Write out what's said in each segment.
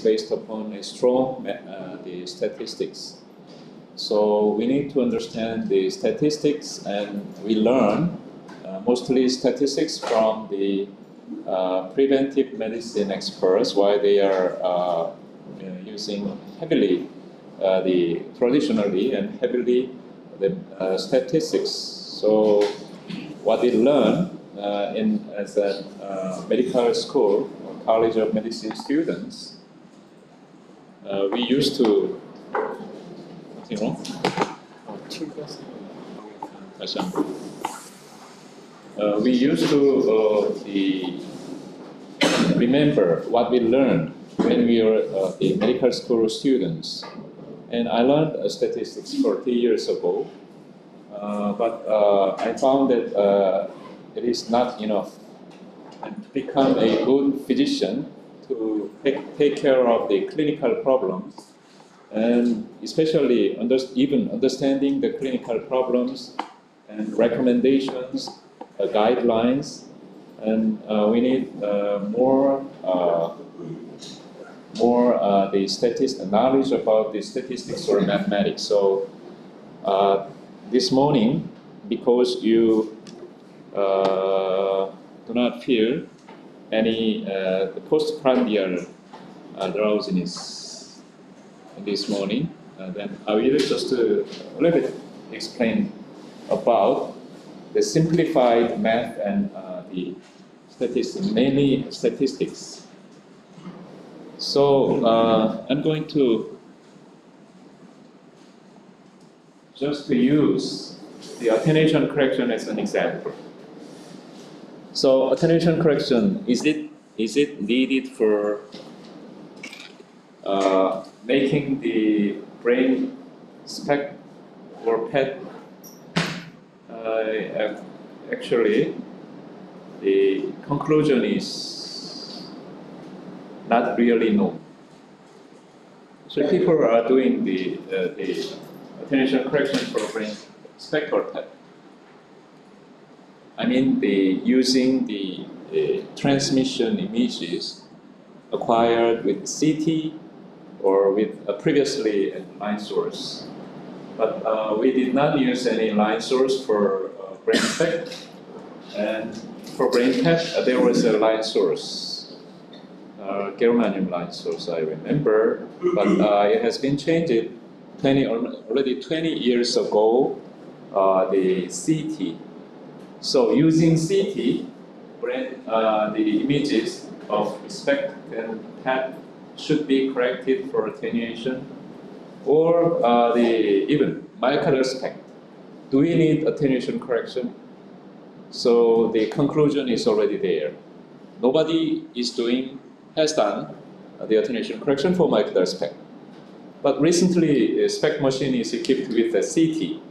based upon a strong the statistics. So we need to understand the statistics, and we learn mostly statistics from the preventive medicine experts, while they are using heavily traditionally and heavily the statistics. So what we learn as a medical school or college of medicine students, we used to we used to remember what we learned when we were the medical school students. And I learned statistics 40 years ago, but I found that it is not enough. And to become a good physician, to take care of the clinical problems, and especially even understanding the clinical problems and recommendations, guidelines, and we need more the knowledge about the statistics or mathematics. So this morning, because you do not feel any postprandial drowsiness this morning, then I will just a little bit explain about the simplified math and the statistics, mainly statistics. So I'm going to just use the attenuation correction as an example. So attenuation correction, is it needed for making the brain SPECT or PET? Actually, the conclusion is not really known. So people are doing the attenuation correction for brain SPECT or PET. I mean, using the transmission images acquired with CT or with previously a line source. But we did not use any line source for brain SPECT, and for brain PET there was a line source, germanium line source, I remember, but it has been changed already 20 years ago, the CT. So using CT, the images of SPECT and PET should be corrected for attenuation, or even myocardial SPECT. Do we need attenuation correction? So the conclusion is already there. Nobody has done the attenuation correction for myocardial SPECT. But recently, a SPECT machine is equipped with a CT.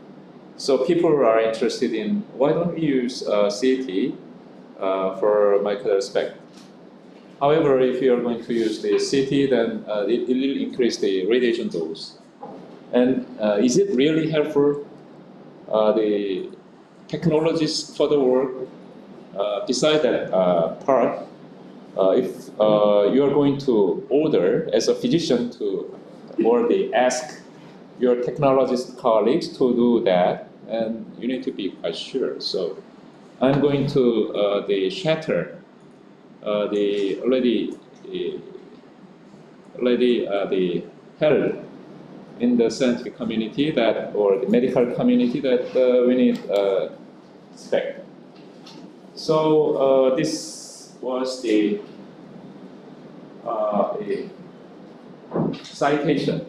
So people are interested in, why don't we use CT for myocardial SPECT? However, if you are going to use the CT, then it will increase the radiation dose. And is it really helpful? The technologies for the work, beside that part, if you are going to order as a physician or they ask your technologist colleagues to do that, and you need to be quite sure. So I'm going to shatter the already held in the scientific community or the medical community that we need SPECT. So this was the citation,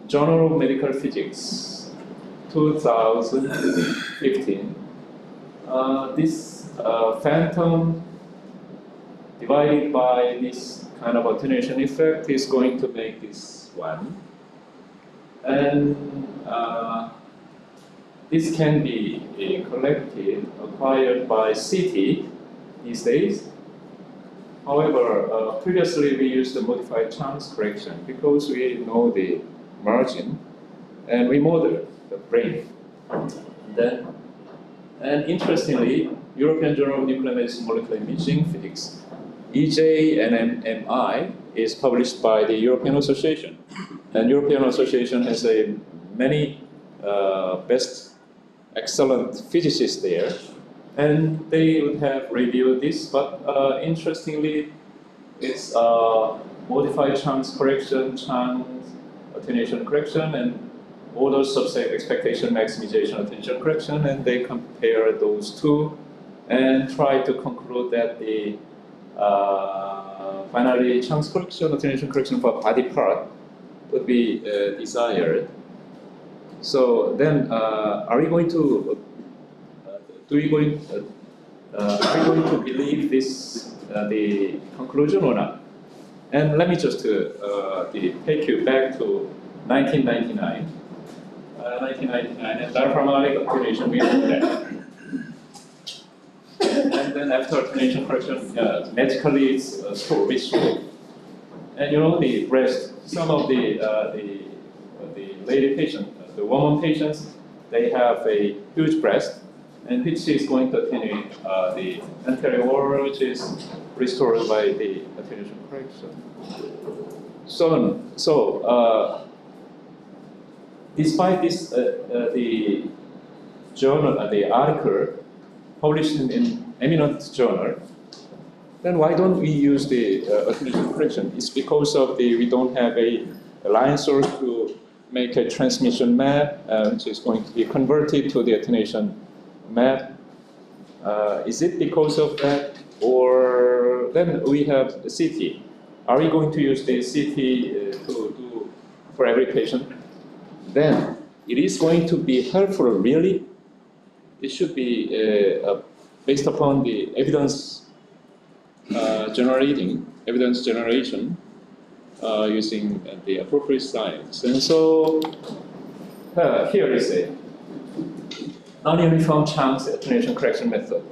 Journal of Medical Physics, 2015. This phantom divided by this kind of attenuation effect is going to make this one. And this can be acquired by CT these days. However, previously we used the modified Chang's correction because we know the margin and we model the brain. And interestingly, European Journal of Nuclear Medicine Molecular Imaging Physics EJ and MI is published by the European Association. And European Association has many best, excellent physicists there. And they would have reviewed this, but interestingly, it's modified Chang's correction, Chang's attenuation correction, and order subset expectation maximization attenuation correction, and they compare those two and try to conclude that the finally Chang's correction, attenuation correction for body part would be desired. So then, are we going to believe this the conclusion or not? And let me just take you back to 1999. 1999, and diaphragmatic attenuation, we know that. And then after attenuation correction, magically it's restored. And you know the breast, some of the lady patients, the woman patients, they have a huge breast, and which is going to attenuate the anterior wall, which is restored by the attenuation correction. So despite this, the journal, the article published in eminent journal, then why don't we use the attenuation correction? It's because of we don't have a line source to make a transmission map, which is going to be converted to the attenuation map. Is it because of that, or then we have the CT? Are we going to use the CT to do for every patient? Then it is going to be helpful, really. It should be based upon the evidence generation using the appropriate science. And so here is a non-uniform Chang's attenuation correction method.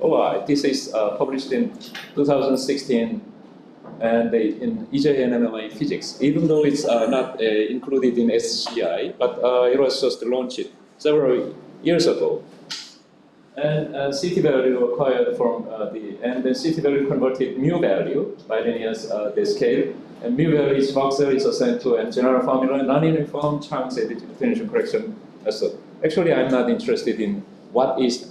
This is published in 2016 and in EJ and MLA physics, even though it's not included in SCI, but it was just launched several years ago. And CT value acquired from and the CT value converted mu value by linear the scale, and mu value is voxel is assigned to a general formula non-uniform Chang's attenuation correction method. Actually, I'm not interested in what is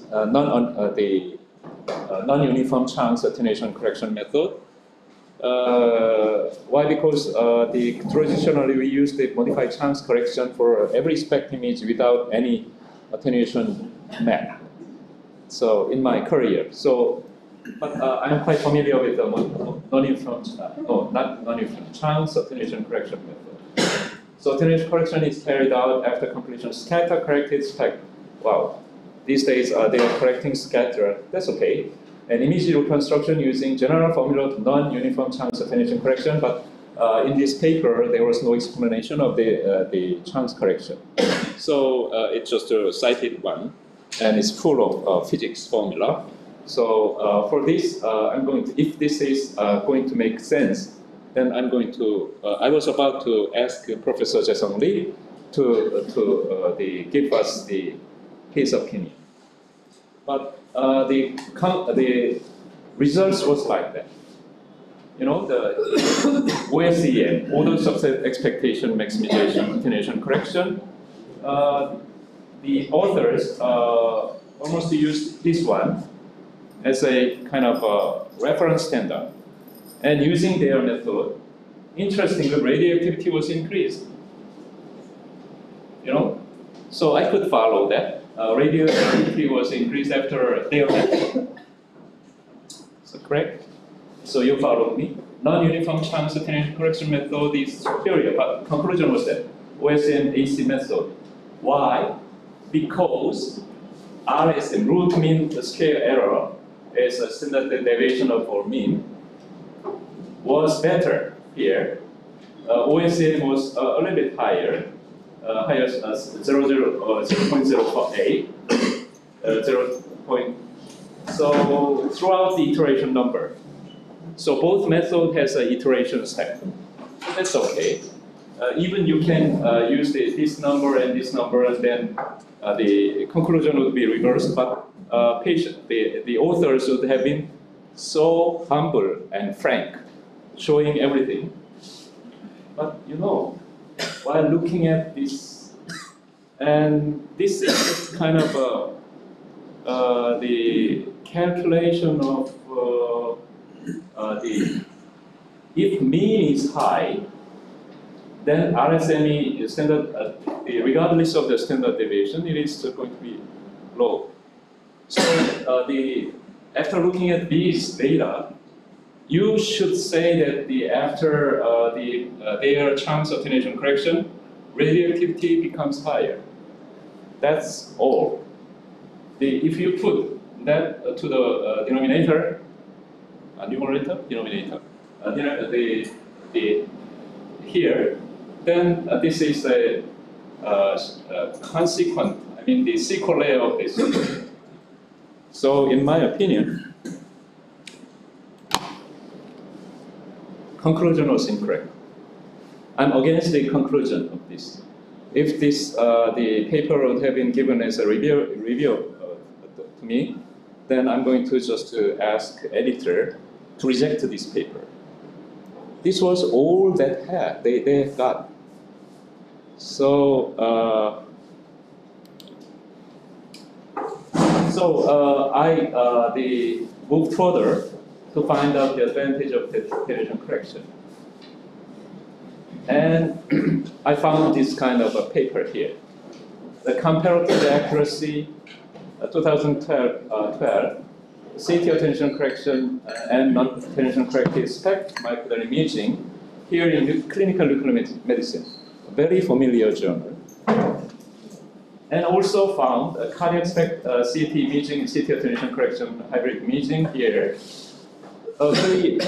non-uniform Chang's attenuation correction method. Why? Because traditionally we use the modified Chang's correction for every SPECT image without any attenuation map. So in my career, but I'm quite familiar with the non-uniform Chang's attenuation correction method. So attenuation correction is carried out after completion scatter corrected SPECT. Wow, these days they are correcting scatter. That's okay. And image reconstruction using general formula to non-uniform Chang's attenuation correction, but in this paper there was no explanation of the Chang's correction. So it's just a cited one, and it's full of physics formula. So for this, I'm going to, if this is going to make sense, then I'm going to. I was about to ask Professor Jaszczak to give us his opinion, but the results was like that. You know, the OSEM, order subset expectation maximization attenuation correction. The authors almost used this one as a kind of a reference standard, and using their method, interestingly, radioactivity was increased. You know, so I could follow that. Radioactivity was increased after their method. Is that correct? So you followed me. Non-uniform Chang's attenuation correction method is superior, but conclusion was that OSM AC method. Why? Because RSM, root mean scale error, is a standard deviation of our mean, was better here. OSM was a little bit higher, 0.048. So throughout the iteration number. So both method has an iteration step. That's okay. Even you can use this number and this number, and then the conclusion would be reversed. But the authors would have been so humble and frank, showing everything. But you know, while looking at this, and this is kind of the calculation of if mean is high, then RSME is standard, regardless of the standard deviation, it is going to be low. So after looking at these data, you should say that after their Chang's attenuation correction, radioactivity becomes higher. That's all. If you put that to the denominator, numerator, denominator, here, then this is a consequent, I mean the sequelae of this. So in my opinion, conclusion was incorrect. I'm against the conclusion of this. If this the paper would have been given as a review to me, then I'm going to just ask editor to reject this paper. This was all that they got. So I moved further to find out the advantage of the attenuation correction. And I found this kind of a paper here. The comparative accuracy 2012 CT attenuation correction and non-attenuation corrected SPECT myocardial imaging here in clinical nuclear medicine, a very familiar journal. And also found a cardiac SPECT CT imaging, CT attenuation correction hybrid imaging here. A very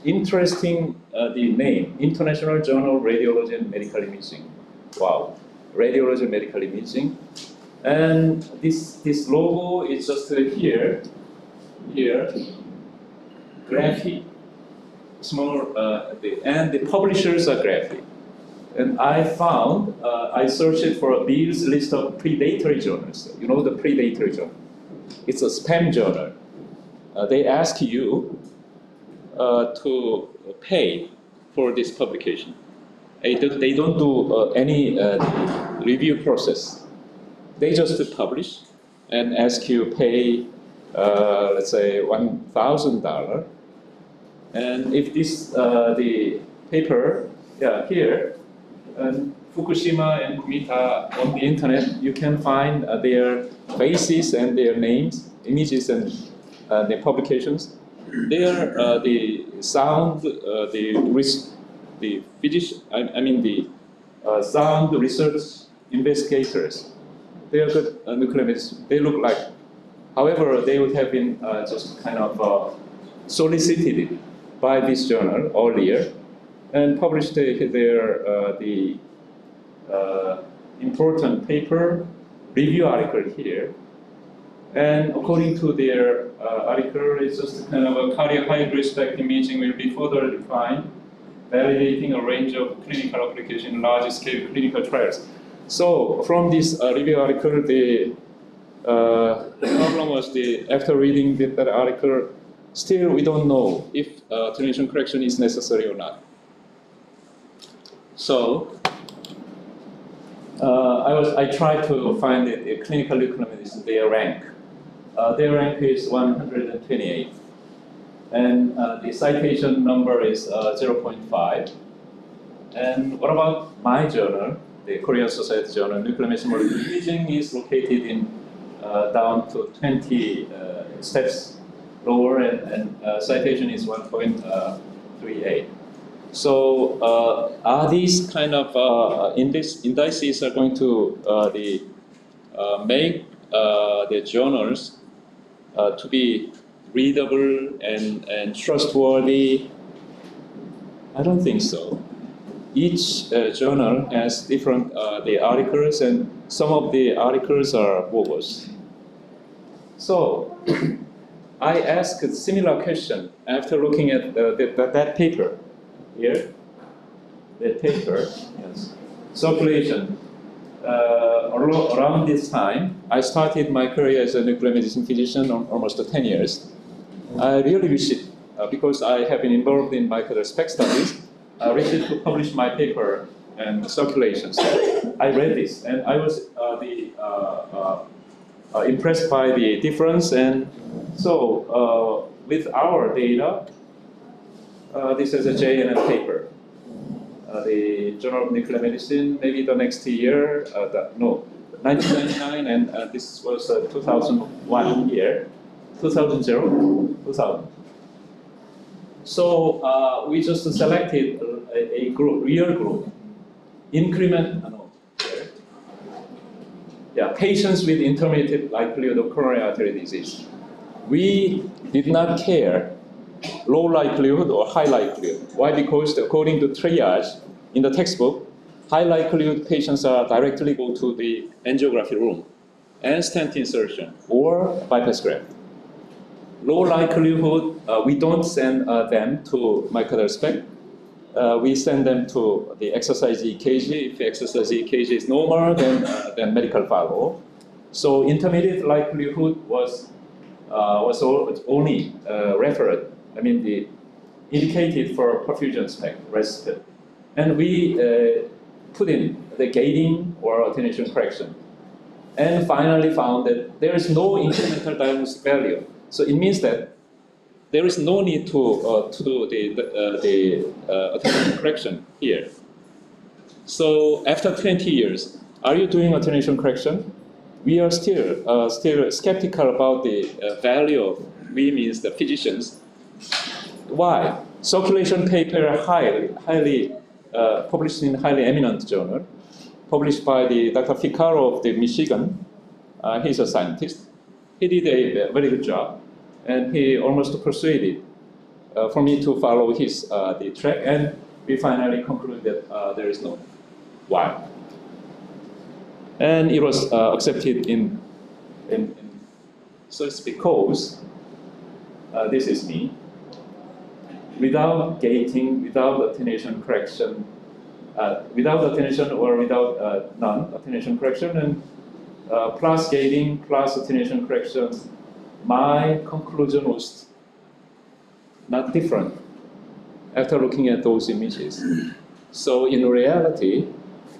interesting the name, International Journal Radiology and Medical Imaging. Wow, Radiology and Medical Imaging. And this logo is just here, graphic, small, and the publishers are graphic. And I found, I searched for a Beale's list of predatory journals. You know the predatory journal? It's a spam journal. They ask you to pay for this publication. They don't do any review process. They just publish and ask you pay, let's say $1,000. And if this the paper, here, and Fukushima and Kumita on the internet, you can find their faces and their names, images, and their publications. They are the sound, the physician, sound research investigators. They are good nuclear medicine. They look like, however, they would have been just kind of solicited by this journal earlier and published their important paper review article here. And according to their article, it's just kind of a cardiac hybrid SPECT imaging will be further defined, validating a range of clinical application in large-scale clinical trials. So from this review article, the problem was after reading that article, still we don't know if attenuation correction is necessary or not. So I tried to find the clinical nuclear medicine, their rank. Their rank is 128. And the citation number is 0.5. And what about my journal, the Korean Society Journal, Nuclear Medicine Molecular Imaging is located in down to 20 steps lower, and citation is 1.38. So are these kind of indices are going to make the journals to be readable and trustworthy? I don't think so. Each journal has different the articles, and some of the articles are bogus. So I asked a similar question after looking at that paper here. That paper, yes, circulation. Around this time, I started my career as a nuclear medicine physician almost 10 years. I really wish it, because I have been involved in myocardial SPECT studies. I ready to publish my paper and circulations. I read this, and I was impressed by the difference. And so, with our data, this is a JNM paper. The Journal of Nuclear Medicine, maybe the next year, 1999, and this was 2001 year, 2000. So we just selected a group, real group, patients with intermediate likelihood of coronary artery disease. We did not care low likelihood or high likelihood. Why? Because according to Triage in the textbook, high likelihood patients are directly go to the angiography room and stent insertion or bypass graft. Low likelihood, we don't send them to myocardial SPECT. We send them to the exercise EKG. If exercise EKG is normal, then medical follow. So intermediate likelihood was only referred. Indicated for perfusion SPECT, resisted. And we put in the gating or attenuation correction. And finally found that there is no incremental diagnostic value. So it means that there is no need to do the attenuation correction here. So after 20 years, are you doing attenuation correction? We are still skeptical about the value of, we means the physicians. Why? Circulation paper highly published in highly eminent journal, published by the Dr. Ficaro of the Michigan. He's a scientist. He did a very good job, and he almost persuaded for me to follow his the track, and we finally concluded that there is no why. And it was accepted in so it's because this is me. Without gating, without attenuation correction, without attenuation or without non-attenuation correction, and plus gating, plus attenuation correction, my conclusion was not different after looking at those images. So in reality,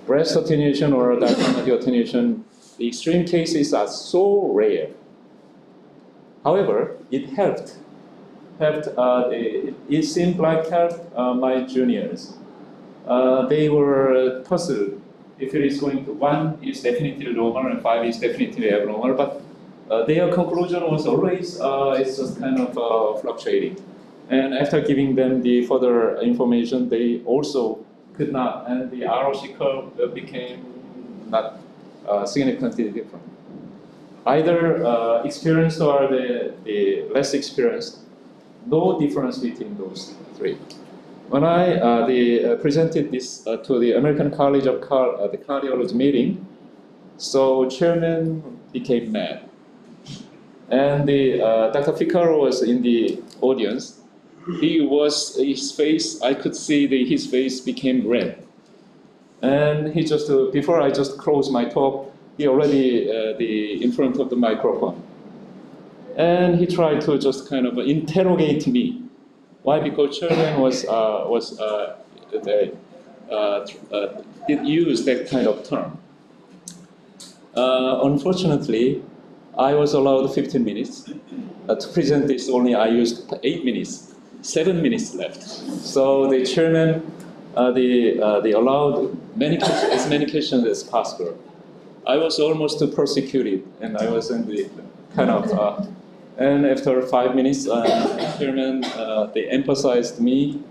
breast attenuation or diaphragmatic attenuation, the extreme cases are so rare. However, it helped. It seemed like helped my juniors. They were puzzled if it is going to 1 is definitely normal and 5 is definitely abnormal, but their conclusion was always it's just kind of fluctuating. And after giving them the further information, they also could not, and the ROC curve became not significantly different. Either experienced or the less experienced, no difference between those three. When I presented this to the American College of the Cardiology meeting, so chairman became mad. And Dr. Ficaro was in the audience. His face, I could see his face became red. And he just, before I just closed my talk, he already in front of the microphone. And he tried to just kind of interrogate me. Why? Because chairman did use that kind of term. Unfortunately, I was allowed 15 minutes. To present this, only I used 8 minutes, 7 minutes left. So the chairman, they allowed as many questions as possible. I was almost persecuted, and I was in the kind of, and after 5 minutes, the chairman, they emphasized me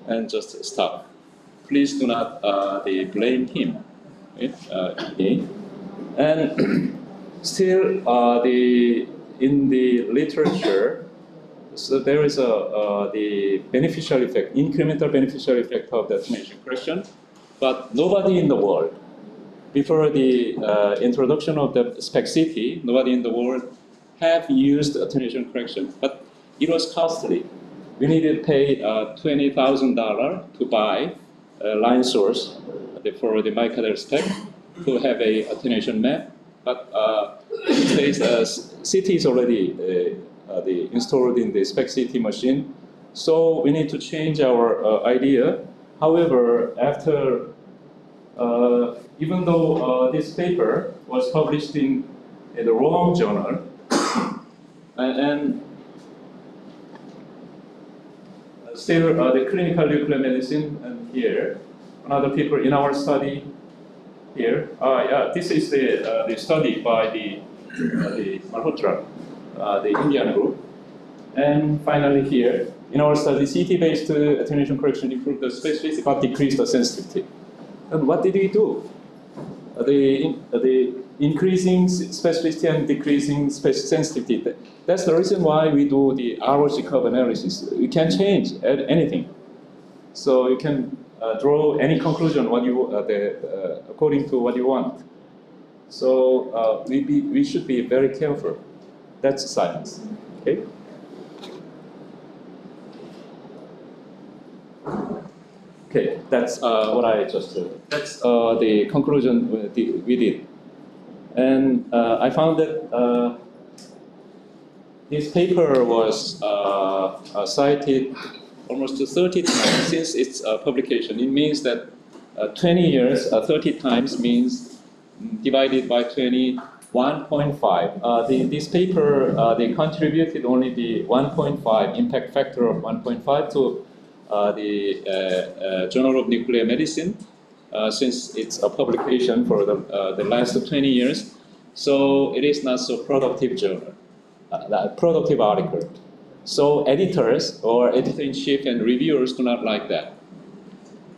and just stop. Please do not they blame him. Okay? And still, in the literature, so there is the beneficial effect, incremental beneficial effect of the attenuation correction, but nobody in the world, before the introduction of the SPECT, nobody in the world have used attenuation correction, but it was costly. We needed to pay $20,000 to buy a line source for the myocardial SPECT to have a attenuation map. But these days, CT is already installed in the SPECT machine. So we need to change our idea. However, after even though this paper was published in the wrong journal, and still the clinical nuclear medicine, and here another paper in our study here. Yeah, this is the study by the Malhotra, the Indian group. And finally here, in our study, CT-based attenuation correction improved the specificity but decreased the sensitivity. And what did we do? The increasing specificity and decreasing sensitivity. That's the reason why we do the ROC curve analysis. You can change anything. So you can draw any conclusion what you according to what you want. So we should be very careful. That's science. Okay. Okay, that's what I just said. That's the conclusion we did. And I found that this paper was cited almost 30 times since its publication. It means that 20 years, 30 times means divided by 20, 1.5. This paper, they contributed only the 1.5, impact factor of 1.5 to the Journal of Nuclear Medicine since its publication for the last 20 years. So it is not so productive journal, productive article. So editors or editor-in-chief and reviewers do not like that.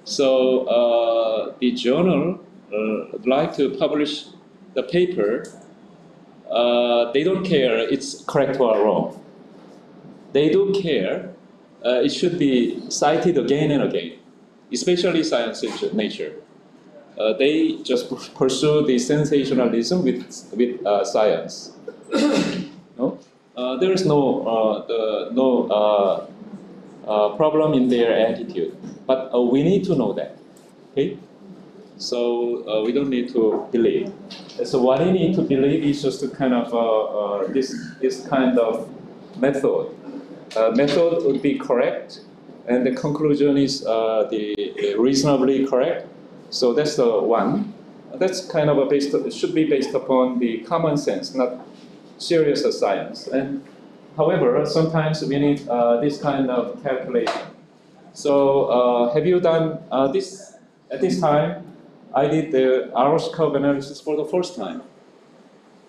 So the journal would like to publish the paper. They don't care it's correct or wrong. They do care it should be cited again and again, especially science and nature. They just pursue the sensationalism with science. No? There is no problem in their attitude, but we need to know that. Okay, so we don't need to believe. So what we need to believe is just a kind of this kind of method. Method would be correct, and the conclusion is the reasonably correct. So that's the one. That's kind of it should be based upon the common sense, not serious science. And however, sometimes we need this kind of calculation. So have you done this? At this time, I did the ROC curve analysis for the first time.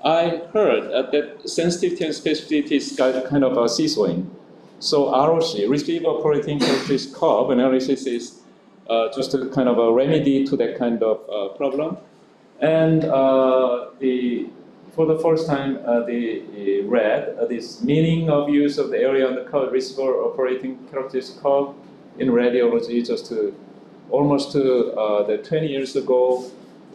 I heard that sensitivity and specificity is kind of a seesawing. So ROC, receiver operating characteristic curve analysis, is just a kind of a remedy to that kind of problem. And for the first time, they read this meaning of use of the area on the curve, receiver operating characteristic curve in radiology, just almost the 20 years ago,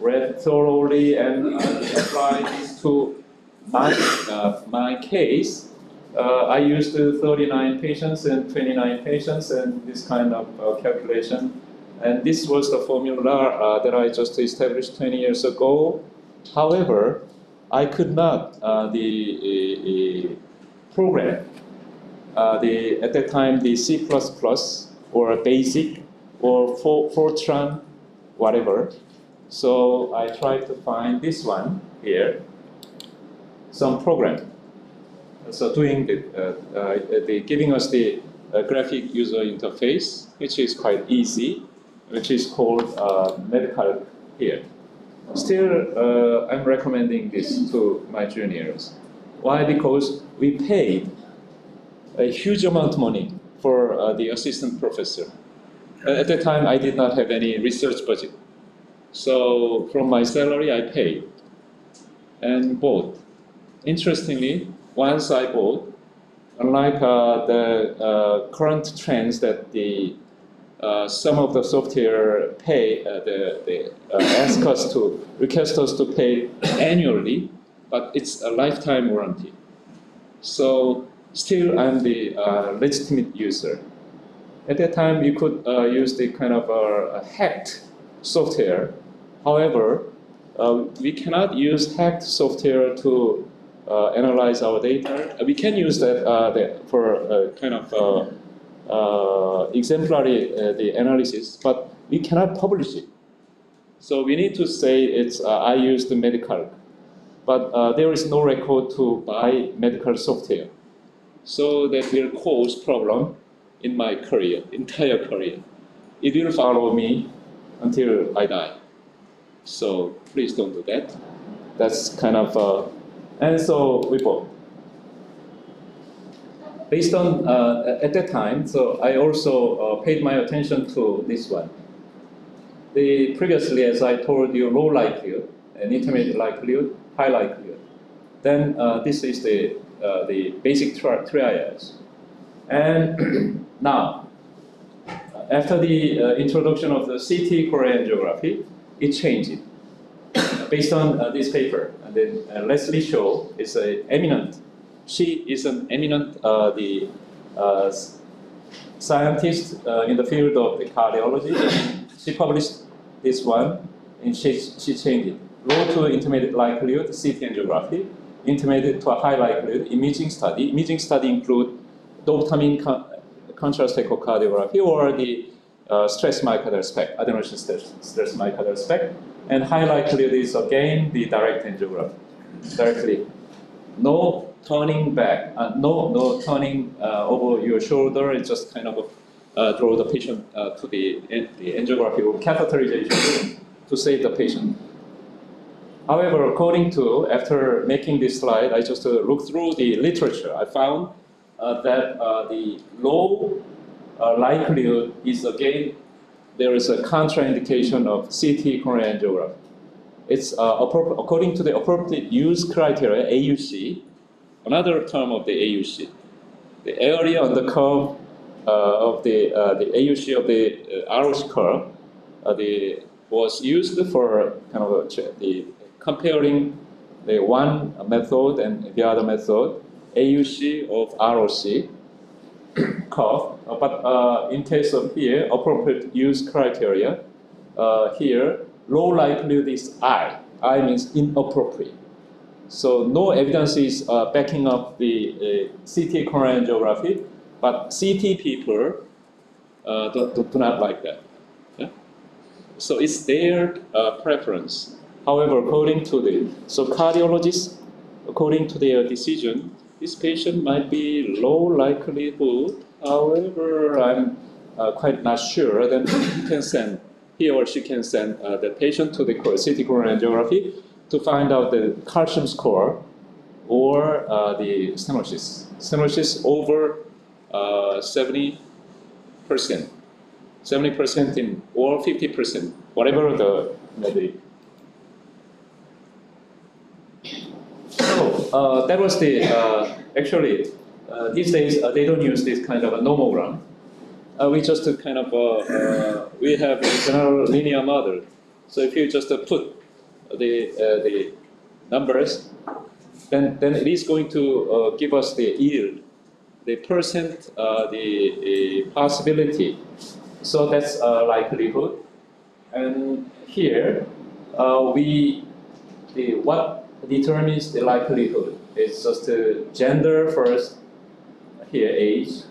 read thoroughly and applied this to my case. I used 39 patients and 29 patients and this kind of calculation. And this was the formula that I just established 20 years ago. However, I could not program at that time the C++ or BASIC or Fortran, whatever. So I tried to find this one here, some program. So doing giving us the graphic user interface, which is quite easy, which is called medical here. Still, I'm recommending this to my juniors. Why? Because we paid a huge amount of money for the assistant professor. At the time, I did not have any research budget. So from my salary, I paid and bought. Interestingly, once I bought, unlike the current trends that some of the software pay, they request us to pay annually, but it's a lifetime warranty. So still, I'm the legitimate user. At that time, you could use the kind of hacked software. However, we cannot use hacked software to analyze our data. We can use that for kind of exemplary the analysis, but we cannot publish it. So we need to say it's I used medical, but there is no record to buy medical software. So that will cause problem in my career, entire career. It will follow me until I die. So please don't do that. That's kind of, and so we bought. Based on, at that time, so I also paid my attention to this one. Previously, as I told you, low likelihood, and intermediate likelihood, high likelihood. Then this is the basic triage. And now, after the introduction of the CT Korean geography, it changed. Based on this paper, and then Leslie Shaw is an eminent. She is an eminent scientist in the field of the cardiology. She published this one, and she changed it. Low to intermediate likelihood, CT angiography. Intermediate to a high likelihood, imaging study. Imaging study include dopamine contrast echocardiography or the stress myocardial SPECT, attenuation stress myocardial SPECT. And high likelihood is again the direct angiography. Directly. No turning back, no turning over your shoulder. It's just kind of draw the patient to the angiography or catheterization to save the patient. However, according to, after making this slide, I just looked through the literature. I found that the low likelihood is again, there is a contraindication of CT coronary angiography. It's according to the appropriate use criteria, AUC, another term of the AUC. The area on the curve of the AUC of the ROC curve was used for kind of the comparing the one method and the other method, AUC of ROC curve. But in case of here, appropriate use criteria, here, low likelihood is I. I means inappropriate. So no evidence is backing up the CT coronary angiography, but CT people do not like that. Yeah? So it's their preference. However, according to so cardiologists, according to their decision, this patient might be low likelihood. However, I'm quite not sure. Then he or she can send the patient to the CT coronary angiography to find out the calcium score or the stenosis. Stenosis over 70%, 70% in or 50%, whatever the. So that was the actually these days they don't use this kind of a nomogram. We just kind of we have a general linear model. So if you just put the numbers, then it is going to give us the yield, the percent, the possibility. So that's likelihood. And here what determines the likelihood is just gender first. Here age,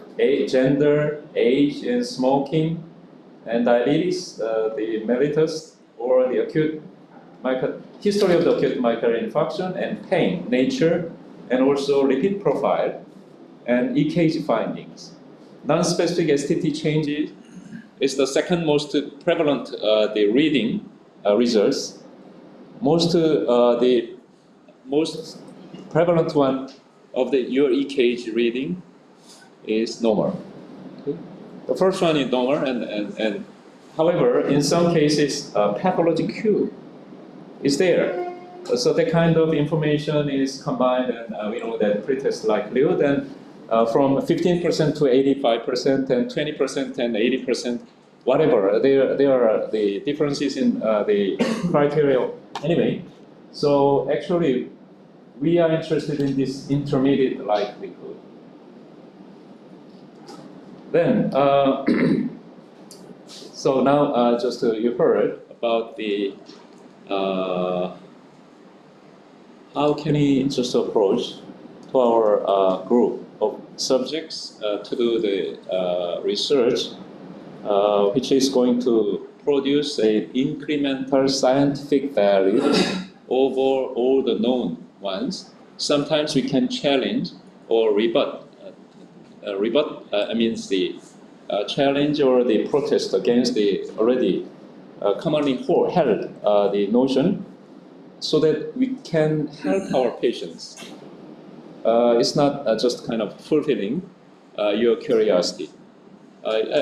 gender, age, and smoking, and diabetes, the mellitus or the acute history of the acute myocardial infarction, and pain, nature, and also lipid profile, and EKG findings. Non-specific STT changes is the second most prevalent the reading results. The most prevalent one of your EKG reading is normal. Okay. The first one is normal, and however, in some cases, pathologic Q is there. So that kind of information is combined, and we know that pretest likelihood, and from 15% to 85%, and 20% and 80%, whatever. There are the differences in the criteria. Anyway, so actually, we are interested in this intermediate likelihood. Then, so now just you heard about the how can we just approach to our group of subjects to do the research, which is going to produce an incremental scientific value over all the known ones. Sometimes we can challenge or rebut. Means the challenge or the protest against the already commonly held the notion, so that we can help our patients. It's not just kind of fulfilling your curiosity.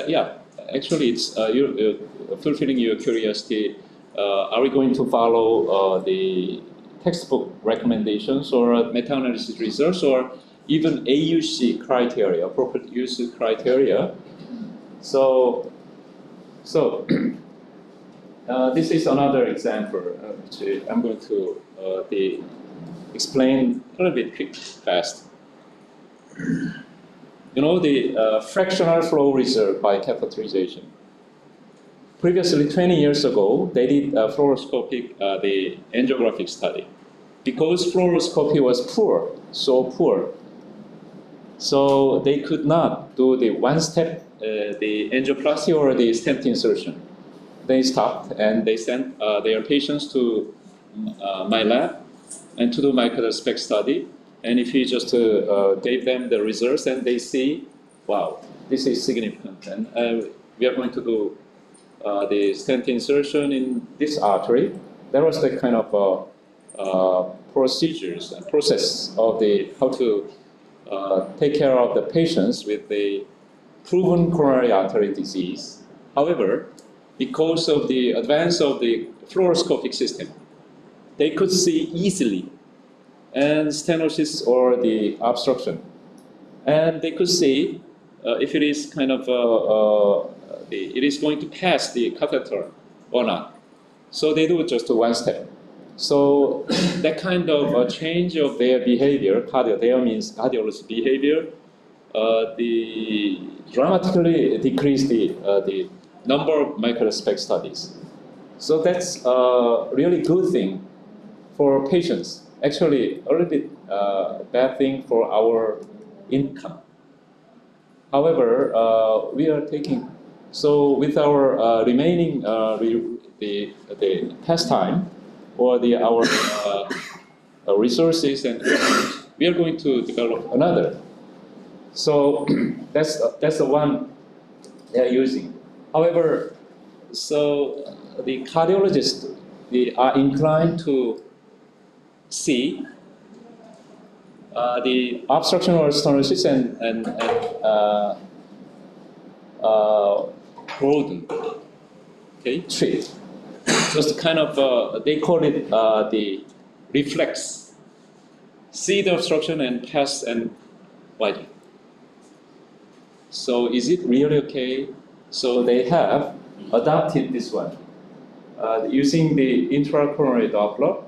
Yeah, actually, it's fulfilling your curiosity. Are we going to follow the textbook recommendations or meta-analysis results or even AUC criteria, appropriate use criteria? So this is another example which I'm going to explain a little bit fast. You know the fractional flow reserve by catheterization. Previously, 20 years ago, they did a fluoroscopic, the angiographic study. Because fluoroscopy was poor, so poor, so they could not do the one-step, the angioplasty or the stent insertion. They stopped and they sent their patients to my lab and to do myocardial SPECT study. And if you just gave them the results and they see, wow, this is significant. And we are going to do the stent insertion in this artery. That was the kind of procedures and process of the how to take care of the patients with the proven coronary artery disease. However, because of the advance of the fluoroscopic system, they could see easily and stenosis or the obstruction, and they could see if it is kind of it is going to pass the catheter or not. So they do just one step. So that kind of change of their behavior, there means cardiologist behavior, the dramatically decrease the number of myocardial SPECT studies. So that's a really good thing for patients. Actually, a little bit bad thing for our income. However, we are taking, so with our remaining the pastime or our resources, and we are going to develop another. So that's the one they are using. However, so the cardiologists, they are inclined to see the obstruction or stenosis and broaden, okay, treat. Just kind of, they call it the reflex. See the obstruction and pass and widen. So is it really okay? So they have adopted this one. Using the intracoronary Doppler,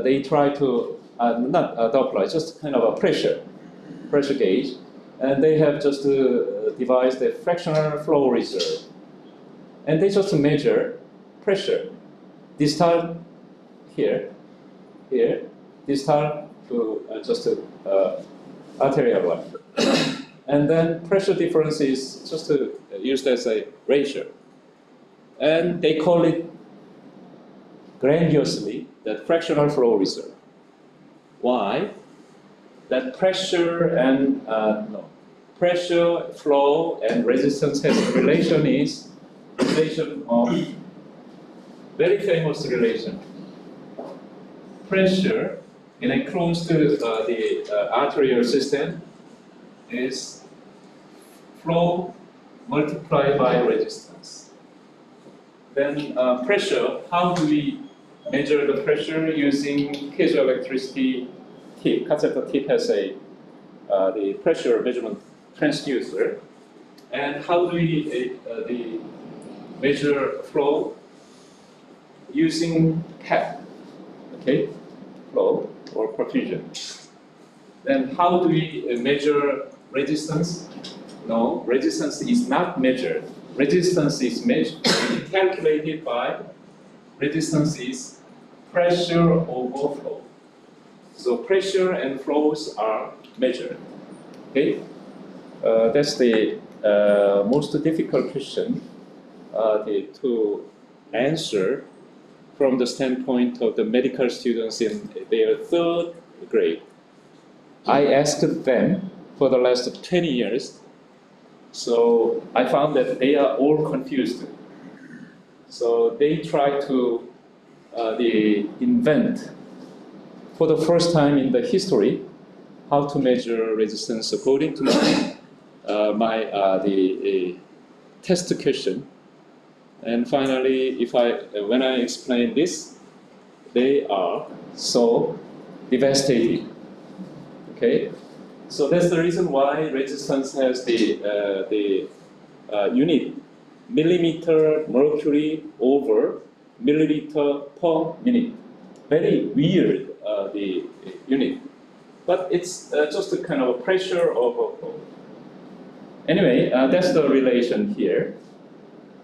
they try to, not a Doppler, it's just kind of a pressure gauge, and they have just devised a fractional flow reserve. And they just measure pressure, distal here, distal to just arterial one. And then pressure difference is just used as a ratio. And they call it grandiosely the fractional flow reserve. Why? That pressure and pressure, flow, and resistance has a relation is relation of very famous relation. Pressure in a close to the arterial system is flow multiplied by resistance. Then pressure, how do we measure the pressure? Using piezoelectricity tip. Catheter tip has a the pressure measurement transducer. And how do we measure flow? Using Cath, okay, flow or perfusion. Then how do we measure resistance? No, resistance is not measured. Resistance is calculated by resistance is pressure over flow. So pressure and flows are measured. Okay, that's the most difficult question to answer from the standpoint of the medical students in their 3rd grade. I asked them for the last 20 years, so I found that they are all confused. So they try to invent, for the first time in the history, how to measure resistance according to the test question. And finally, when I explain this, they are so devastated. Okay, so that's the reason why resistance has the unit millimeter mercury over milliliter per minute. Very weird the unit, but it's just a kind of a pressure over flow. Anyway, that's the relation here.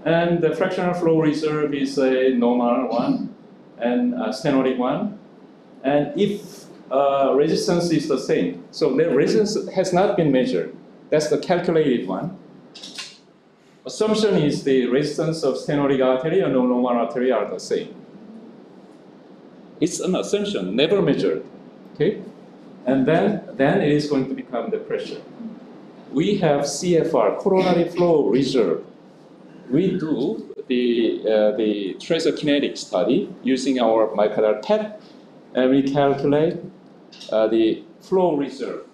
And the fractional flow reserve is a normal one and a stenotic one. And if resistance is the same, so the resistance has not been measured. That's the calculated one. Assumption is the resistance of stenotic artery and normal artery are the same. It's an assumption, never measured. Okay, and then it is going to become the pressure. We have CFR, coronary flow reserve. We do the tracer kinetic study using our myocardial Cath, and we calculate the flow reserve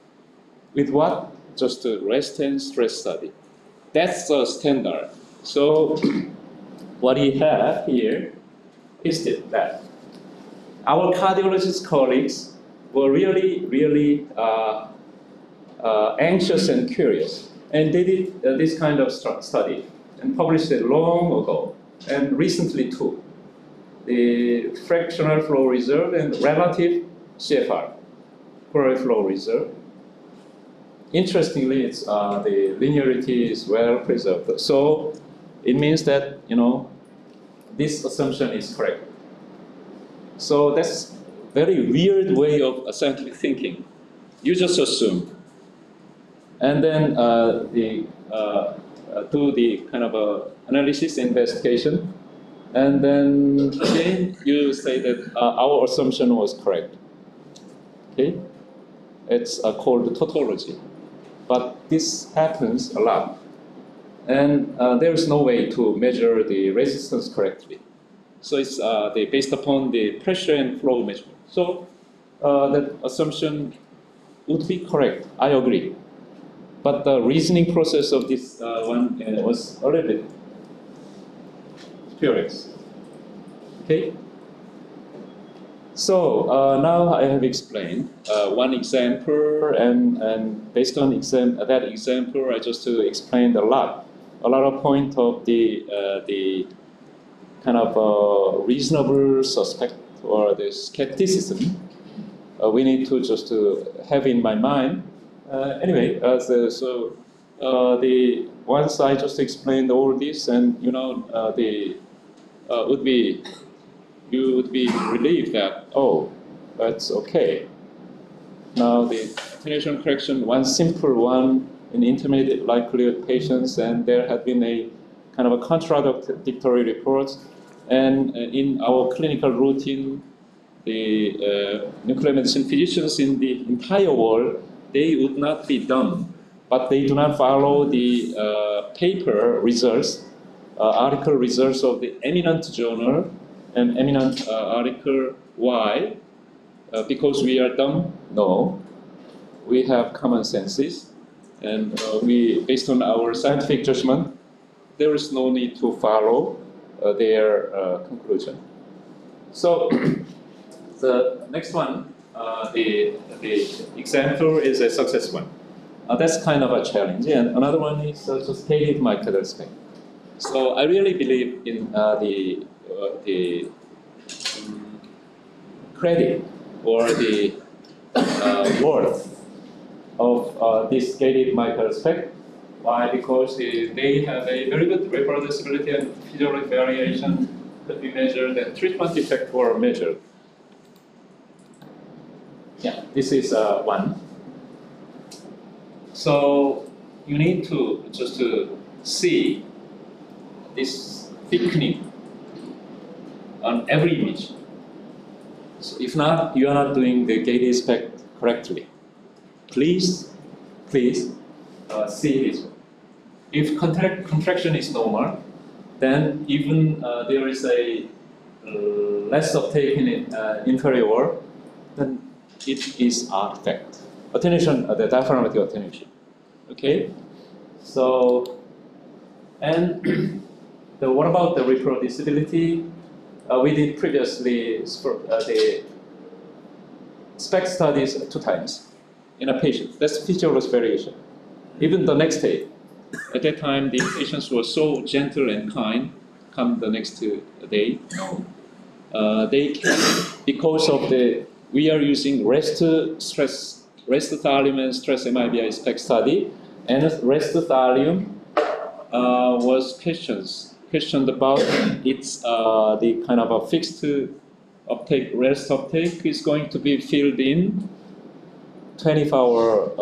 with what? Just a rest and stress study. That's the standard. So what we have here is that our cardiologist colleagues were really anxious and curious, and they did this kind of study and published it long ago, and recently too. The fractional flow reserve and relative CFR, coronary flow reserve. Interestingly, it's the linearity is well preserved. So it means that this assumption is correct. So that's very weird way of scientific thinking. You just assume, and then do the kind of analysis investigation, and then again you say that our assumption was correct. Okay, it's called tautology, but this happens a lot, and there is no way to measure the resistance correctly. So it's based upon the pressure and flow measurement. So that assumption would be correct. I agree. But the reasoning process of this one was a little bit curious. Okay. So now I have explained one example, and based on that example, I just explained a lot of point of the kind of reasonable suspect or the skepticism we need to just have in my mind. Anyway, once I just explained all this, and you would be relieved that that's okay. Now the attenuation correction, one simple one in intermediate likelihood patients, and there had been a kind of a contradictory reports, and in our clinical routine, the nuclear medicine physicians in the entire world, they would not be done, but they do not follow the paper results, article results of the eminent journal and eminent article. Why? Because we are dumb? No. We have common senses, and based on our scientific judgment, there is no need to follow their conclusion. So the next one, the example is a success one. That's kind of a challenge. And another one is just stated myocardial SPECT. So I really believe in the credit or the worth of this gated myocardial SPECT. Why? Because they have a very good reproducibility and physiologic variation that we measured, and treatment effect were measured. Yeah, this is one. So you need to just to see this thickening on every image. So if not, you are not doing the gated SPECT correctly. Please see this one. If contraction is normal, then even there is a less uptake in inferior, then it is artifact. Attenuation, the diaphragmatic attenuation. Okay? So, and what about the reproducibility? We did previously for, the SPECT studies 2 times in a patient. That's physiological variation. Even the next day, at that time, the patients were so gentle and kind. Come the next day, no. They can, because of we are using rest thallium and stress MIBI SPECT study, and rest thallium was questioned about its the kind of a fixed uptake, rest uptake is going to be filled in 24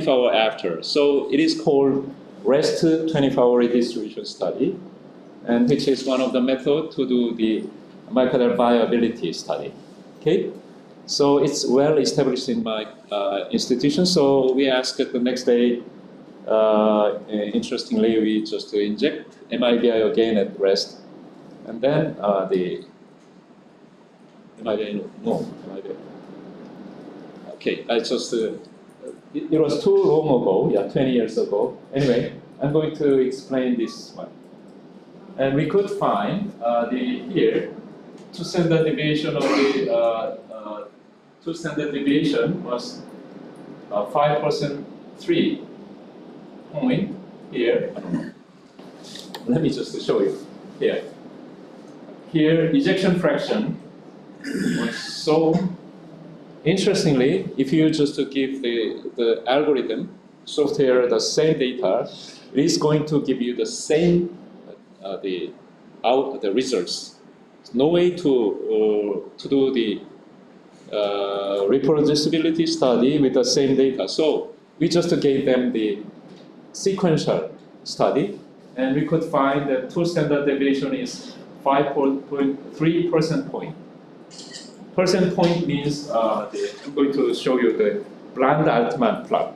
hour after. So it is called rest 24-hour redistribution study, and which is one of the methods to do the myocardial viability study. Okay, so it's well established in my institution. So we asked the next day. Interestingly, we just inject MIBI again at rest, and then the MIBI MIBI. Okay, I just. It was too long ago, yeah, 20 years ago. Anyway, I'm going to explain this one. And we could find here, 2 standard deviation of the 2 standard deviation was 5% 3 point here. Let me just show you here. Here, ejection fraction was so. Interestingly, if you just give the algorithm software the same data, it is going to give you the same the results. No way to do the reproducibility study with the same data. So we just gave them the sequential study, and we could find that 2 standard deviation is 5.3 percent point. Percent point means I'm going to show you the Bland-Altman plot.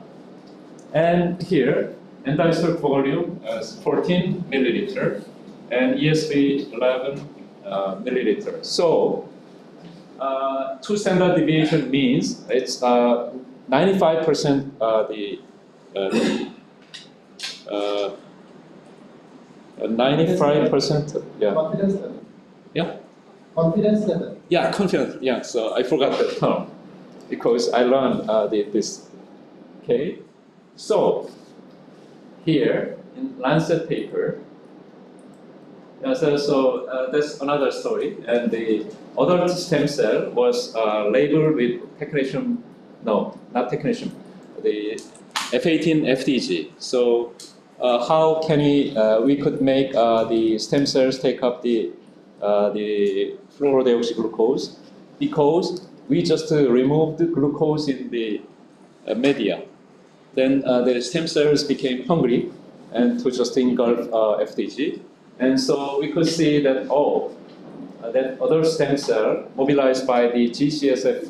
And here, end-diastolic volume is 14 milliliter, and ESV 11 milliliter. So 2 standard deviation means it's 95% 95%. Yeah. Confidence level. Yeah. Confidence level. Yeah, confidence. Yeah. So I forgot the term because I learned this. Okay. So here in Lancet paper. So that's another story. And the adult stem cell was labeled with technetium. No, not technetium. The F18 FDG. So how can we could make the stem cells take up the fluorodeoxyglucose, because we just removed the glucose in the media. Then the stem cells became hungry and to just engulf FDG. And so we could see that, that other stem cell mobilized by the GCSF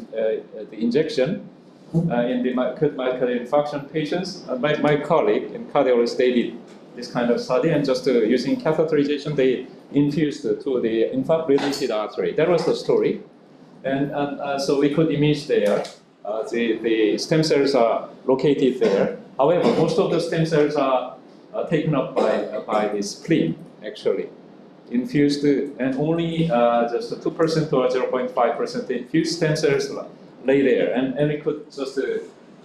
the injection in the acute myocardial infarction patients. My colleague in cardiology, they did this kind of study, and just using catheterization, they infused to the infarct-related artery. That was the story. And so we could image there. The stem cells are located there. However, most of the stem cells are taken up by the spleen, actually. Infused, and only just 2% or 0.5% infused stem cells lay there. And we could just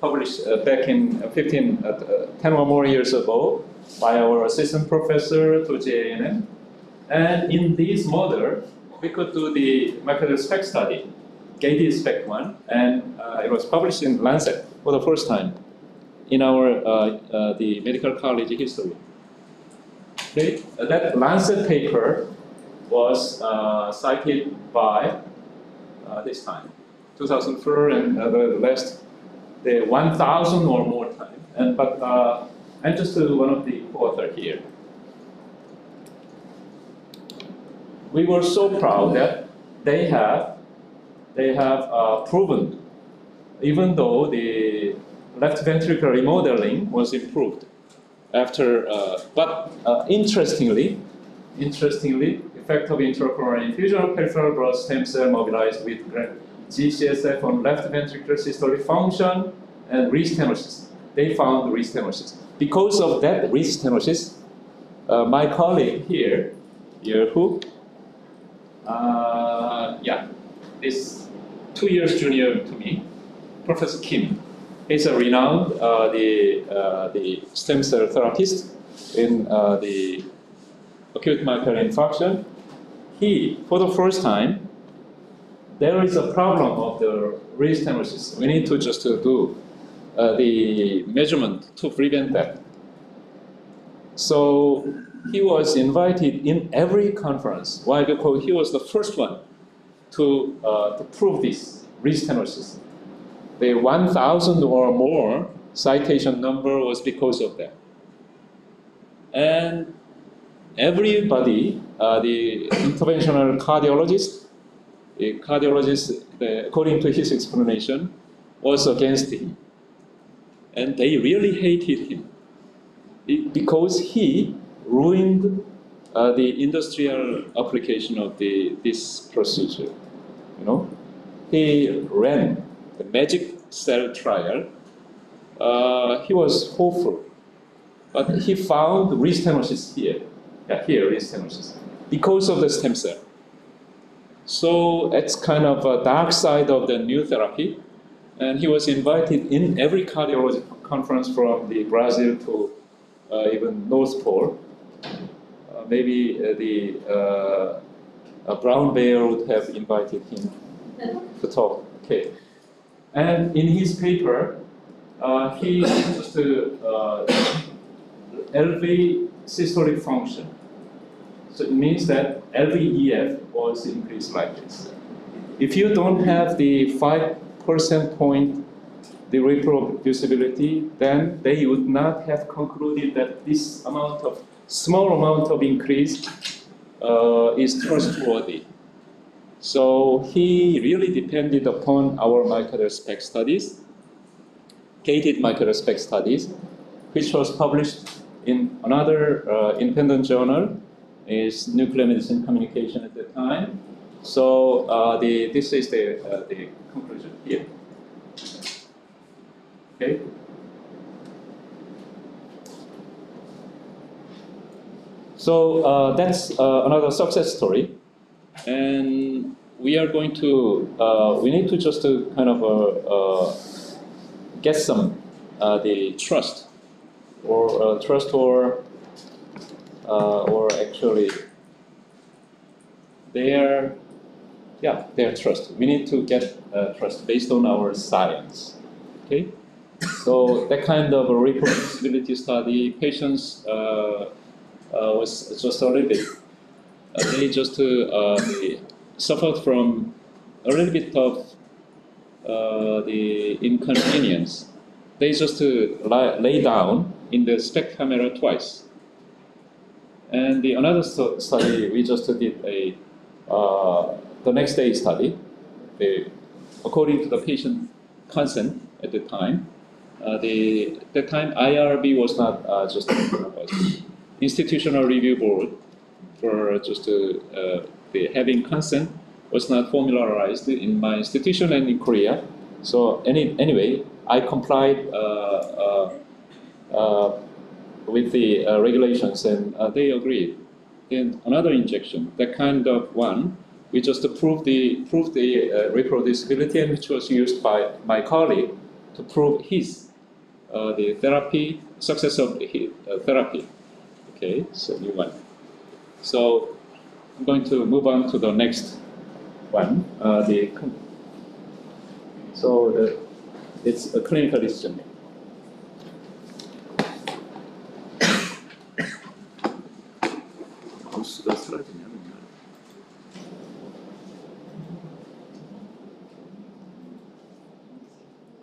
publish back in 10 or more years ago by our assistant professor to JNM. And in this model, we could do the myocardial SPECT study, gated SPECT 1, and it was published in Lancet for the first time in our the medical college history. Okay, that Lancet paper was cited by this time 2004 and the last, the 1,000 or more times. But I'm just one of the co-authors here. We were so proud that they have proven, even though the left ventricular remodeling was improved after, but interestingly, effect of intracoronary infusion of peripheral blood stem cell mobilized with GCSF on left ventricular systolic function and restenosis. They found restenosis. Because of that restenosis, my colleague here who, is 2 years junior to me, Professor Kim. He's a renowned the stem cell therapist in the acute myocardial infarction. He, for the first time, there is a problem of the restenosis. We need to just do the measurement to prevent that. So he was invited in every conference. Why? Because he was the first one to prove this restenosis. The 1,000 or more citation number was because of that. And everybody, the interventional cardiologist, according to his explanation, was against him. And they really hated him because he ruined the industrial application of this procedure. You know, he ran the magic cell trial. He was hopeful, but he found restenosis here. Here restenosis because of the stem cell. So it's kind of a dark side of the new therapy, and he was invited in every cardiology conference from the Brazil to even North Pole. Maybe the Brown Bear would have invited him to talk. Okay. And in his paper, he used LV systolic function. So it means that LVEF was increased like this. If you don't have the 5% point, the reproducibility, then they would not have concluded that this small amount of increase is trustworthy. So he really depended upon our myocardial SPECT studies, gated myocardial SPECT studies, which was published in another independent journal, is Nuclear Medicine Communication at the time. So this is the conclusion here. Okay. So that's another success story, and we are going to we need to just kind of get some the trust or actually their trust. We need to get trust based on our science. Okay. So that kind of a reproducibility study, patients was just a little bit. They just they suffered from a little bit of the inconvenience. They just lay down in the SPECT camera twice. And the another study we just did the next day study. According to the patient consent at the time. That time IRB was not just institutional review board for just the having consent was not formularized in my institution and in Korea. So anyway, I complied with the regulations and they agreed. Then another injection, that kind of one, we just proved the reproducibility, and which was used by my colleague to prove the therapy, success of the therapy. Okay, so new one. So I'm going to move on to the next one. It's a clinical decision.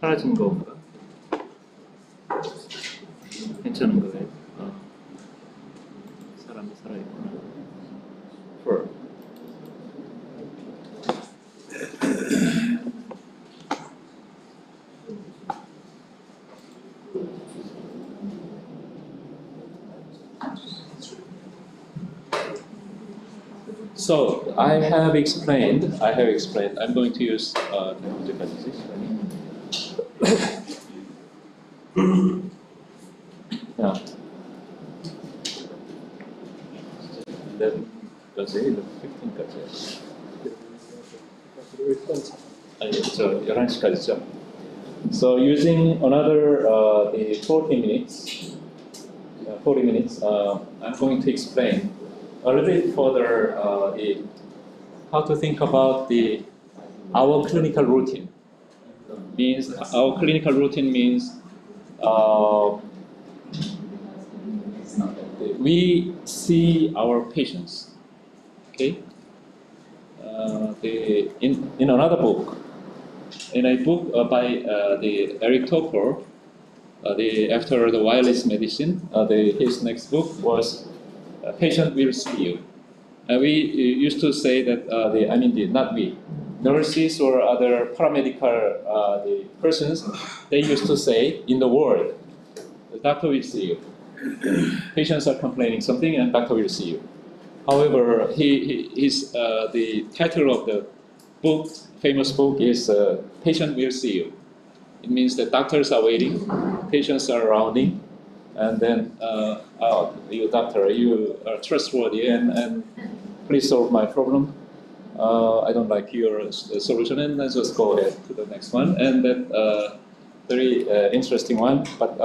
사라진 거보다 괜찮은 거예요. 사람이 살아있구나. Sure. So I have explained. I'm going to use yeah. Then does it 15까지? 아니, 저 11시까지죠. So using another the 40 minutes, I'm going to explain a little bit further how to think about our clinical routine. Our clinical routine means we see our patients. Okay. In another book, in a book by the Eric Topper, after the wireless medicine, his next book was Patient Will See You. We used to say that not we, nurses or other paramedical the persons, they used to say in the word, the doctor will see you. Patients are complaining something, and doctor will see you. However, the title of the book, famous book, is Patient Will See You. It means that doctors are waiting, patients are rounding, and then, you doctor, you are trustworthy, and please solve my problem. I don't like your solution, and let's just go ahead to the next one. And that very interesting one. But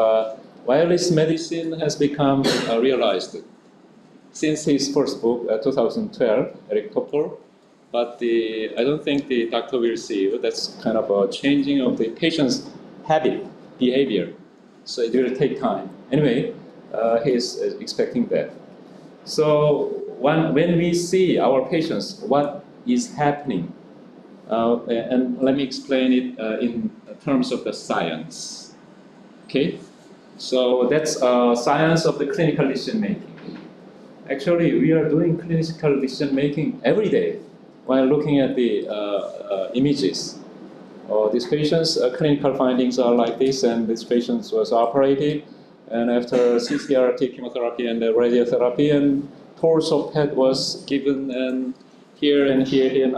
wireless medicine has become realized since his first book, 2012, Eric Topper. But I don't think the doctor will see you. That's kind of a changing of the patient's habit, behavior. So it will take time. Anyway, he's expecting that. So when we see our patients, what is happening? And let me explain it in terms of the science. Okay? So that's science of the clinical decision making. Actually, we are doing clinical decision making every day while looking at the images. These patients' clinical findings are like this, and this patient was operated, and after CCRT chemotherapy and the radiotherapy, and torso PET was given, and here and here and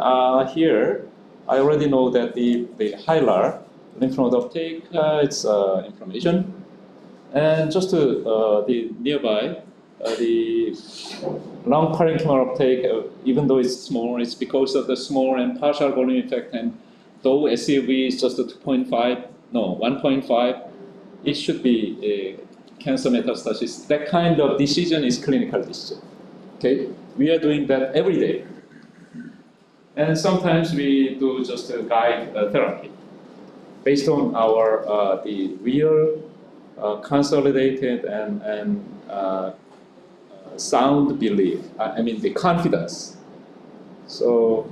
here, I already know that the hilar lymph node uptake, it's inflammation, and just to the nearby, the lung parenchymal uptake, even though it's small, it's because of the small and partial volume effect, and though SUV is just a 1.5, it should be cancer metastasis. That kind of decision is clinical decision. Okay, we are doing that every day, and sometimes we do just a guide therapy based on our the real consolidated and sound belief. The confidence. So.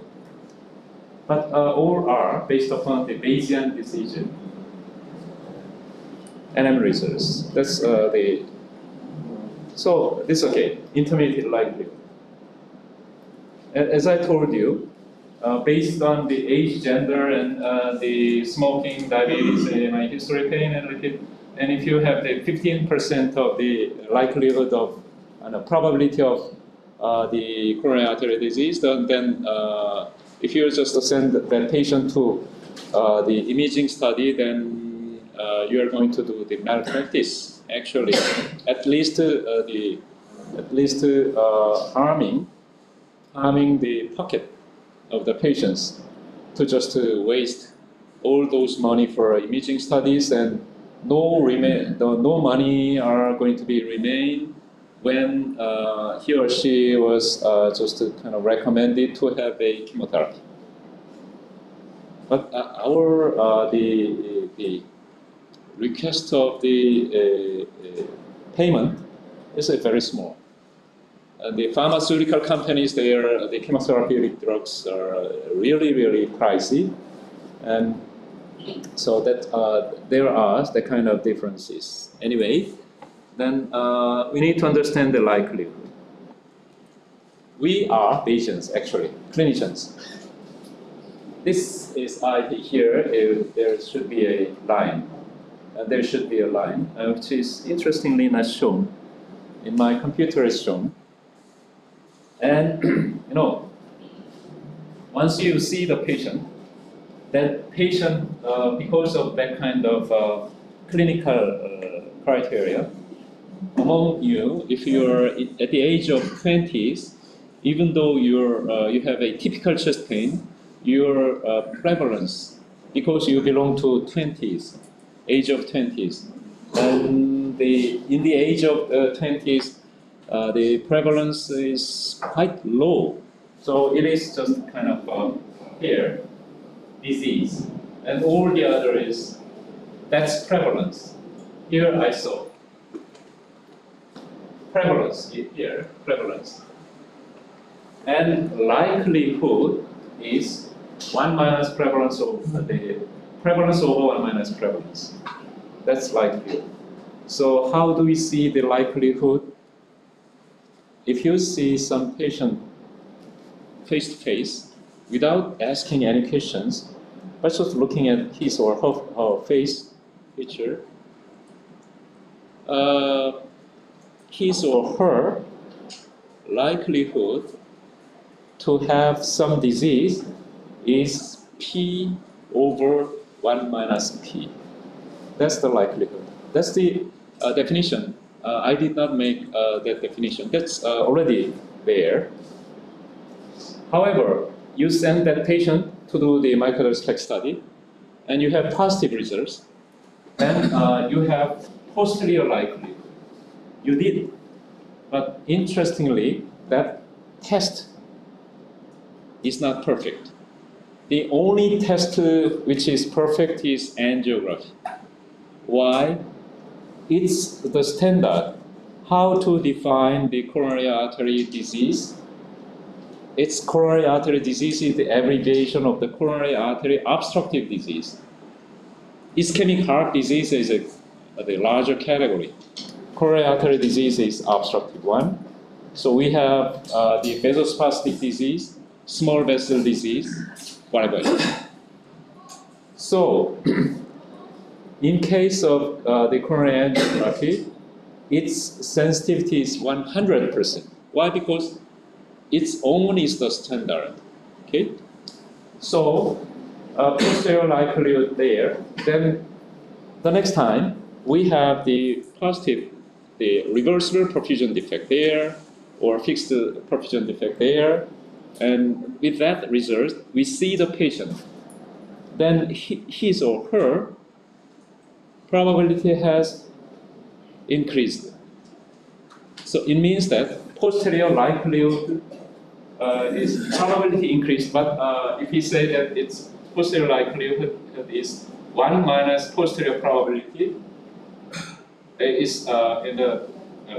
But all are based upon the Bayesian decision. NM results. That's So this okay. Intermediate likelihood. As I told you, based on the age, gender, and the smoking, diabetes, AMI, history, pain, and lipid, and if you have the 15% of the likelihood of probability of the coronary artery disease, then if you just send that patient to the imaging study, then you are going to do the malpractice. Actually, at least harming the pocket of the patients to just waste all those money for imaging studies, and no money are going to be remain when he or she was just kind of recommended to have a chemotherapy. But our the request of the payment is very small. The pharmaceutical companies, the chemotherapeutic drugs are really, really pricey, and So that there are the kind of differences. Anyway, then we need to understand the likelihood. We are Bayesians, actually, clinicians. This is here. There should be a line. There should be a line, which is interestingly not shown. In my computer, is shown. And you know, once you see the patient, that patient, because of that kind of clinical criteria, among you, if you're at the age of 20s, even though you have a typical chest pain, your prevalence, because you belong to 20s, age of 20s, and in the age of 20s, the prevalence is quite low. So it is just kind of here, disease, and all the other is, that's prevalence. Here I saw prevalence, here, prevalence. And likelihood is 1 minus prevalence over the prevalence over 1 minus prevalence. That's likelihood. So how do we see the likelihood? If you see some patient face to face, without asking any questions, but just looking at his or her face picture, his or her likelihood to have some disease is P over 1 minus P. That's the likelihood. That's the definition. I did not make that definition. That's already there. However, you send that patient to do the myocardial SPECT study, and you have positive results, and you have posterior likelihood. You did. But interestingly, that test is not perfect. The only test which is perfect is angiography. Why? It's the standard. How to define the coronary artery disease? It's coronary artery disease is the abbreviation of the coronary artery obstructive disease. Ischemic heart disease is the larger category. Coronary artery disease is obstructive one. So we have the vasospastic disease, small vessel disease, whatever. So, in case of the coronary angiography, its sensitivity is 100%. Why? Because its own is the standard. Okay. So, posterior likelihood there. Then, the next time we have the positive, the reversible perfusion defect there, or fixed perfusion defect there, and with that result, we see the patient. Then his or her probability has increased. So it means that posterior likelihood is probability increased, but if we say that its posterior likelihood is 1 minus posterior probability is in the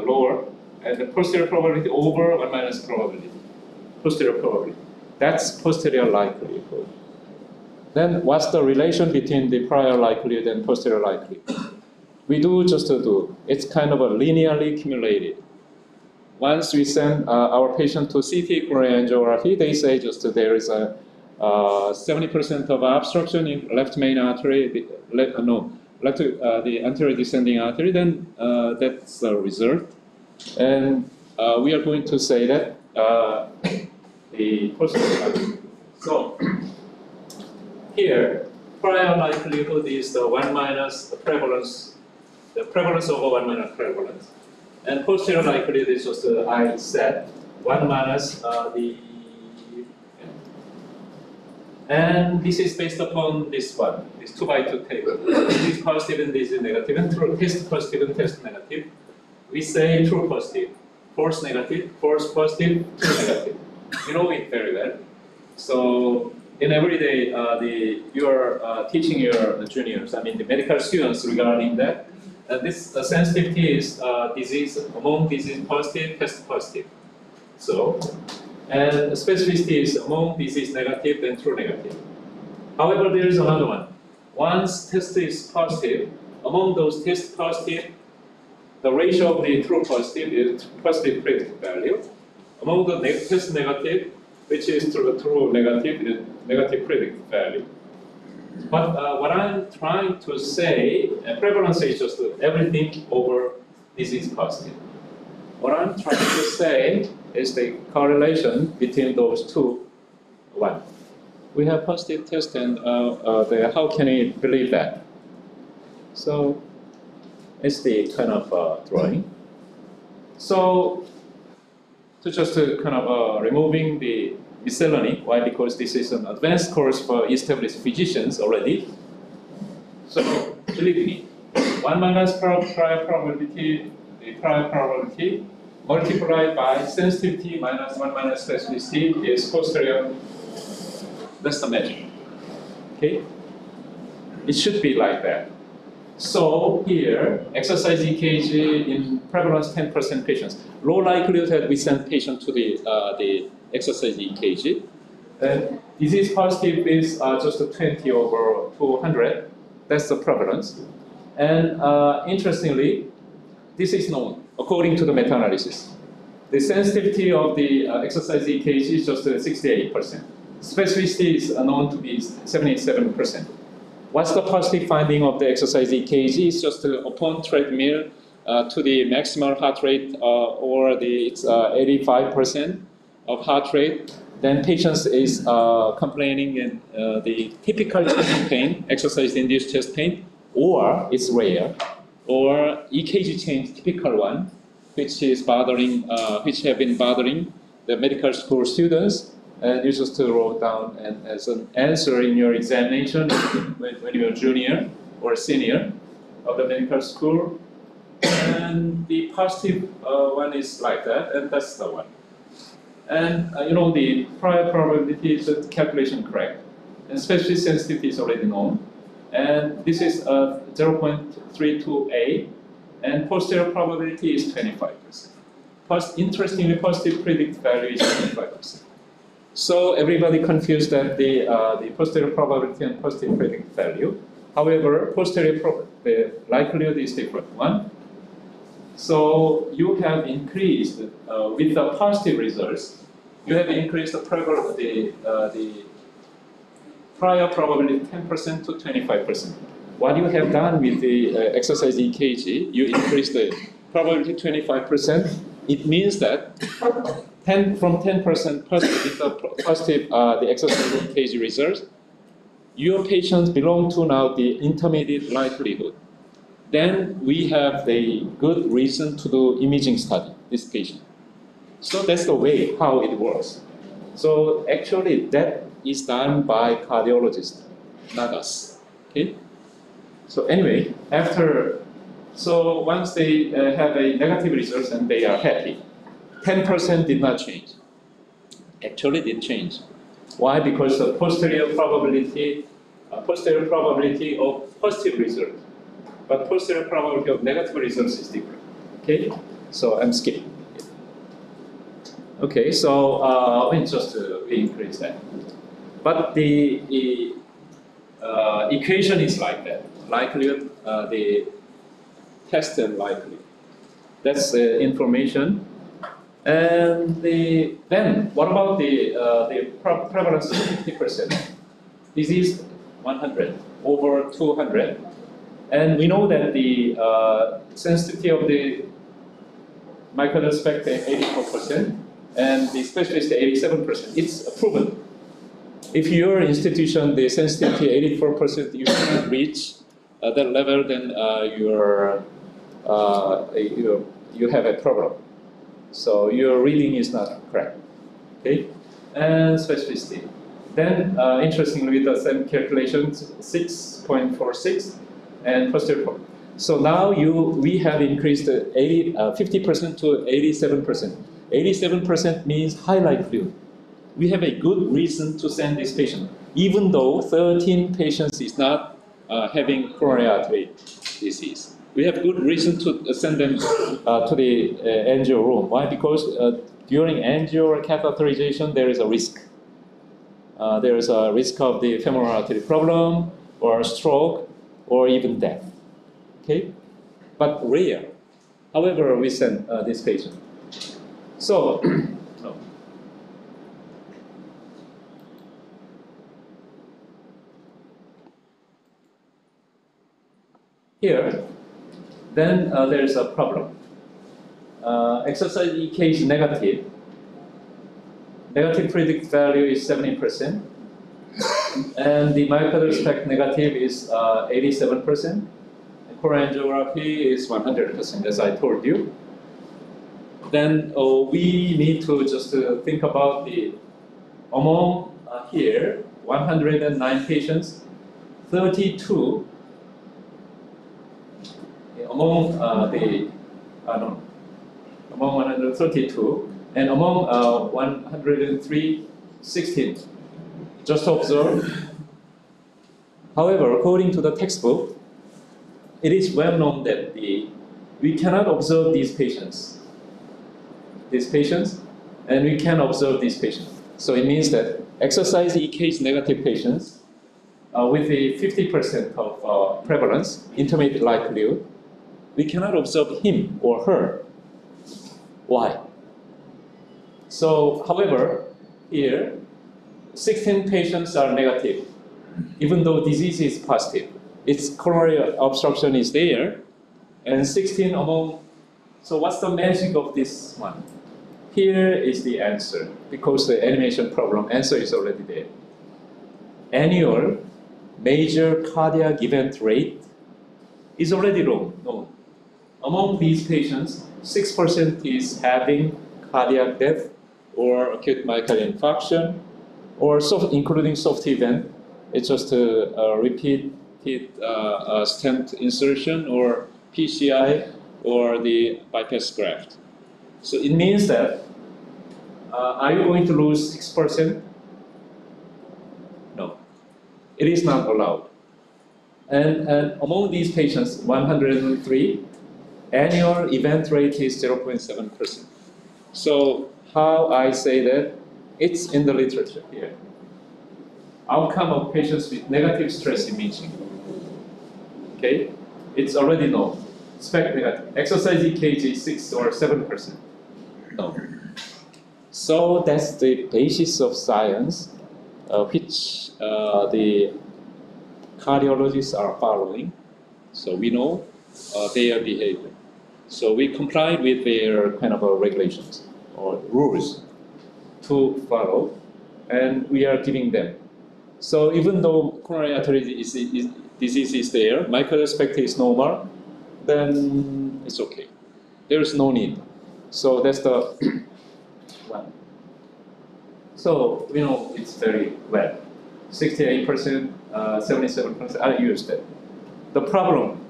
lower, and the posterior probability over 1 minus probability, posterior probability. That's posterior likelihood. Then what's the relation between the prior likelihood and posterior likelihood? We do just to do. It's kind of a linearly accumulated. Once we send our patient to CT coronary angiography, they say just there is a 70% of obstruction in left main artery, the anterior descending artery, then that's the result. And we are going to say that the posterior likelihood. So here, prior likelihood is the 1 minus the prevalence over 1 minus prevalence. And posterior likelihood is just I said 1 minus and this is based upon this one, this 2x2 table. This is positive and this is negative, and true test positive and test negative. We say true positive, false negative, false positive, true negative. You know it very well. So in every day, you are teaching your juniors, I mean the medical students regarding that. This sensitivity is disease among disease positive, test positive. So, and specificity is among disease negative and true negative. However, there is another one. once test is positive, among those test positive, the ratio of the true positive is positive predictive value. Among the test negative, which is true negative, is negative predictive value. But what I'm trying to say, prevalence is just everything over disease positive. What I'm trying to say is the correlation between those two. One, we have positive test, and how can we believe that? So it's the kind of drawing. So to just kind of removing the miscellany. Why? Because this is an advanced course for established physicians already. So believe me, 1 minus prior probability, the prior probability multiplied by sensitivity minus 1 minus specificity is posterior. That's the measure. Okay? It should be like that. So here, exercise EKG in prevalence 10% patients. Low likelihood that we send patient to the exercise EKG. And disease positive is just 20 over 200. That's the prevalence. And interestingly, this is known according to the meta-analysis. The sensitivity of the exercise EKG is just 68%. Specificity is known to be 77%. What's the positive finding of the exercise EKG? It's just upon treadmill to the maximal heart rate or it's 85% of heart rate, then patients is complaining in the typical chest pain, exercise-induced chest pain, or it's rare, or EKG change, typical one, which is bothering, which have been bothering the medical school students. And you just wrote down and as an answer in your examination when you're junior or senior of the medical school. And the positive one is like that, and that's the one. And you know, the prior probability is the calculation correct. And specific sensitivity is already known. And this is 0.32a, and posterior probability is 25%. Interestingly, positive predictive value is 25%. So everybody confused that the posterior probability and positive predictive value. However, the likelihood is different one. So you have increased with the positive results. You have increased the prior probability 10% to 25%. What you have done with the exercise EKG, you increase the probability 25%. It means that from 10% positive, the exercise EKG results, your patients belong to now the intermediate likelihood. Then we have the good reason to do imaging study, this patient. So that's the way how it works. So actually that is done by cardiologists, not us. Okay? So anyway, so once they have a negative results and they are happy, 10% did not change. Actually did change. Why? Because the posterior probability of positive result, but posterior probability of negative results is different. Okay? So I'm skipping. Okay, so we just increase that. But the equation is like that. Likelihood, the tested likelihood. That's the information. And then what about the prevalence of 50%? Disease 100 over 200. And we know that the sensitivity of the myocardial SPECT is 84%, and the specificity is 87%. It's proven. If your institution, the sensitivity 84%, you cannot reach that level, then you have a problem. So your reading is not correct. Okay, and specificity. Then interestingly, with the same calculations, 6.46 and posterior. So now we have increased 50% to 87%. 87% means high likelihood. We have a good reason to send this patient, even though 13 patients is not having coronary artery disease. We have good reason to send them to the angio room. Why? Because during angio or catheterization, there is a risk. There is a risk of the femoral artery problem, or stroke, or even death. Okay, but rare. However, we send this patient. So, no. Here, then there is a problem. Exercise EK is negative. Negative predicted value is 70%. And the myocardial SPECT negative is 87%. Coronary angiography is 100%, as I told you. Then we need to just think about the among here 109 patients, 32 among among 132 and among 103, 16. Just observe. However, according to the textbook, it is well known that we cannot observe these patients, and we can observe these patients. So it means that exercise EK is negative patients with a 50% of prevalence, intermediate likelihood, we cannot observe him or her. Why? So, however, here, 16 patients are negative, even though disease is positive. Its coronary obstruction is there, and 16 among. So what's the magic of this one? Here is the answer, because the animation problem answer is already there. Annual major cardiac event rate is already known. Among these patients, 6% is having cardiac death or acute myocardial infarction, or including soft event. It's just a repeat stent insertion or PCI or the bypass graft. So it means that are you going to lose 6%? No, it is not allowed. And among these patients, 103, annual event rate is 0.7%. So how I say that? It's in the literature here. Outcome of patients with negative stress imaging. Okay, it's already known. SPECT negative. Exercise EKG 6 or 7%. No. So that's the basis of science, which the cardiologists are following. So we know their behavior. So we complied with their kind of regulations or rules to follow, and we are giving them. So even though coronary artery disease is there, myocardial SPECT is normal, then it's okay. There is no need. So that's the one. So we know it's very well. 68%, 77% are used it. The problem,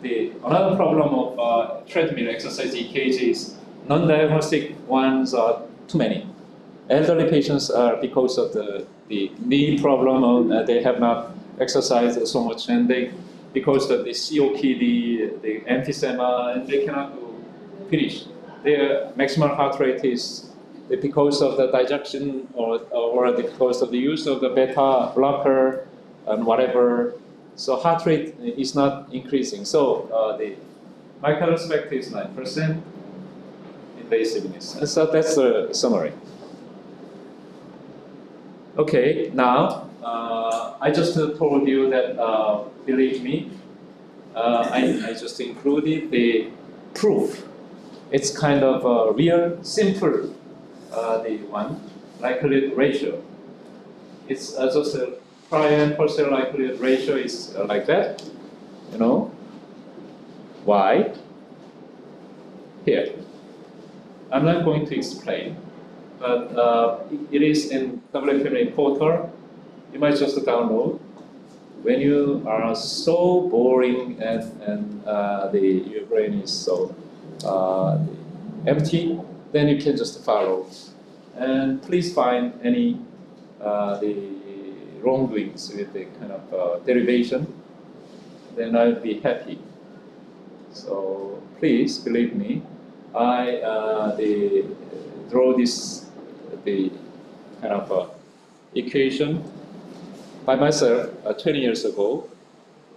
another problem of treadmill exercise EKG is non-diagnostic ones are too many. Elderly patients are because of the knee problem, or they have not exercised so much, and because of the COPD, the emphysema, and they cannot finish. Their maximal heart rate is because of the digestion or because of the use of the beta blocker and whatever. So heart rate is not increasing. So the myocardial SPECT is 9%, invasiveness. And so that's the summary. Okay, now I just told you that, believe me, I just included the proof. It's kind of a real simple, the one, likelihood ratio. It's just a prior and posterior likelihood ratio is like that, you know. Why? Here. I'm not going to explain, but it is in WFMA portal. You might just download. When you are so boring and your brain is so empty, then you can just follow. And please find any the wrongdoings with the kind of derivation, then I'll be happy. So please believe me, I draw the kind of equation by myself 20 years ago,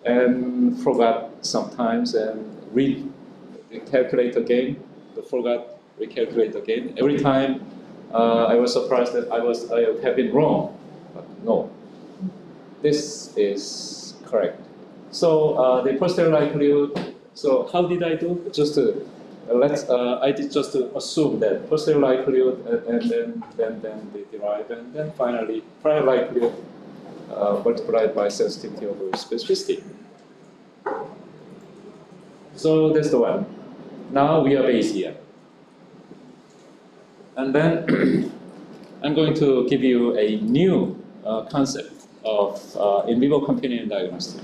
and forgot sometimes and recalculate again, forgot, recalculate again. Every time I was surprised that I have been wrong, but no, this is correct. So the posterior likelihood, so how did I do? Just I did just assume that posterior likelihood and then they derive, and then finally prior likelihood multiplied by sensitivity over specificity. So that's the one. Now we are Bayesian. And then I'm going to give you a new concept of in vivo companion diagnostic.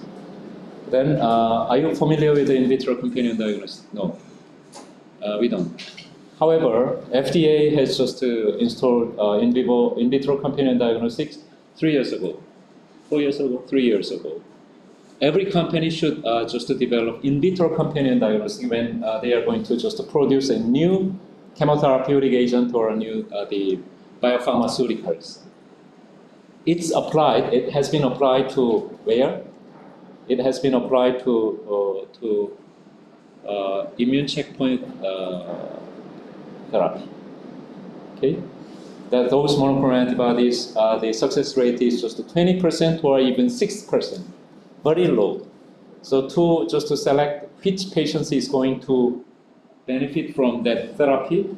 Then, are you familiar with the in vitro companion diagnostic? No, we don't. However, FDA has just installed in vitro companion diagnostics 3 years ago, 4 years ago, 3 years ago. Every company should just develop in vitro companion diagnostic when they are going to just produce a new chemotherapeutic agent or a new the biopharmaceuticals. It's applied. It has been applied to where? It has been applied to immune checkpoint therapy. Okay, that those monoclonal antibodies, the success rate is just 20% or even 6%, very low. So just to select which patients is going to benefit from that therapy,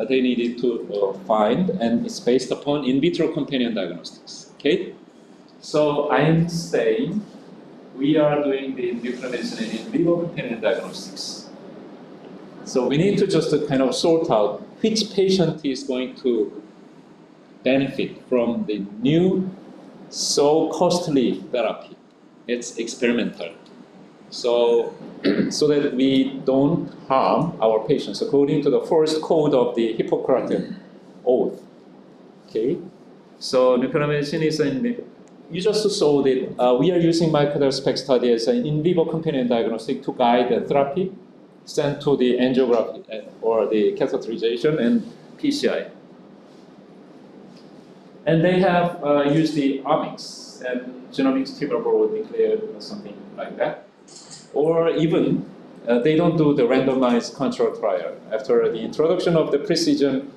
they needed to find, and it's based upon in vitro companion diagnostics. Okay, so I'm saying we are doing the nuclear medicine and in vivo companion diagnostics. So we need to just kind of sort out which patient is going to benefit from the new, so costly therapy. It's experimental. So that we don't harm our patients according to the first code of the Hippocratic Oath. Okay? So nuclear medicine is you just saw that we are using myocardial SPECT study as an in vivo companion diagnostic to guide the therapy sent to the angiography or the catheterization and PCI. And they have used the omics and genomics tumor board declared or something like that. Or even they don't do the randomized control trial. After the introduction of the precision,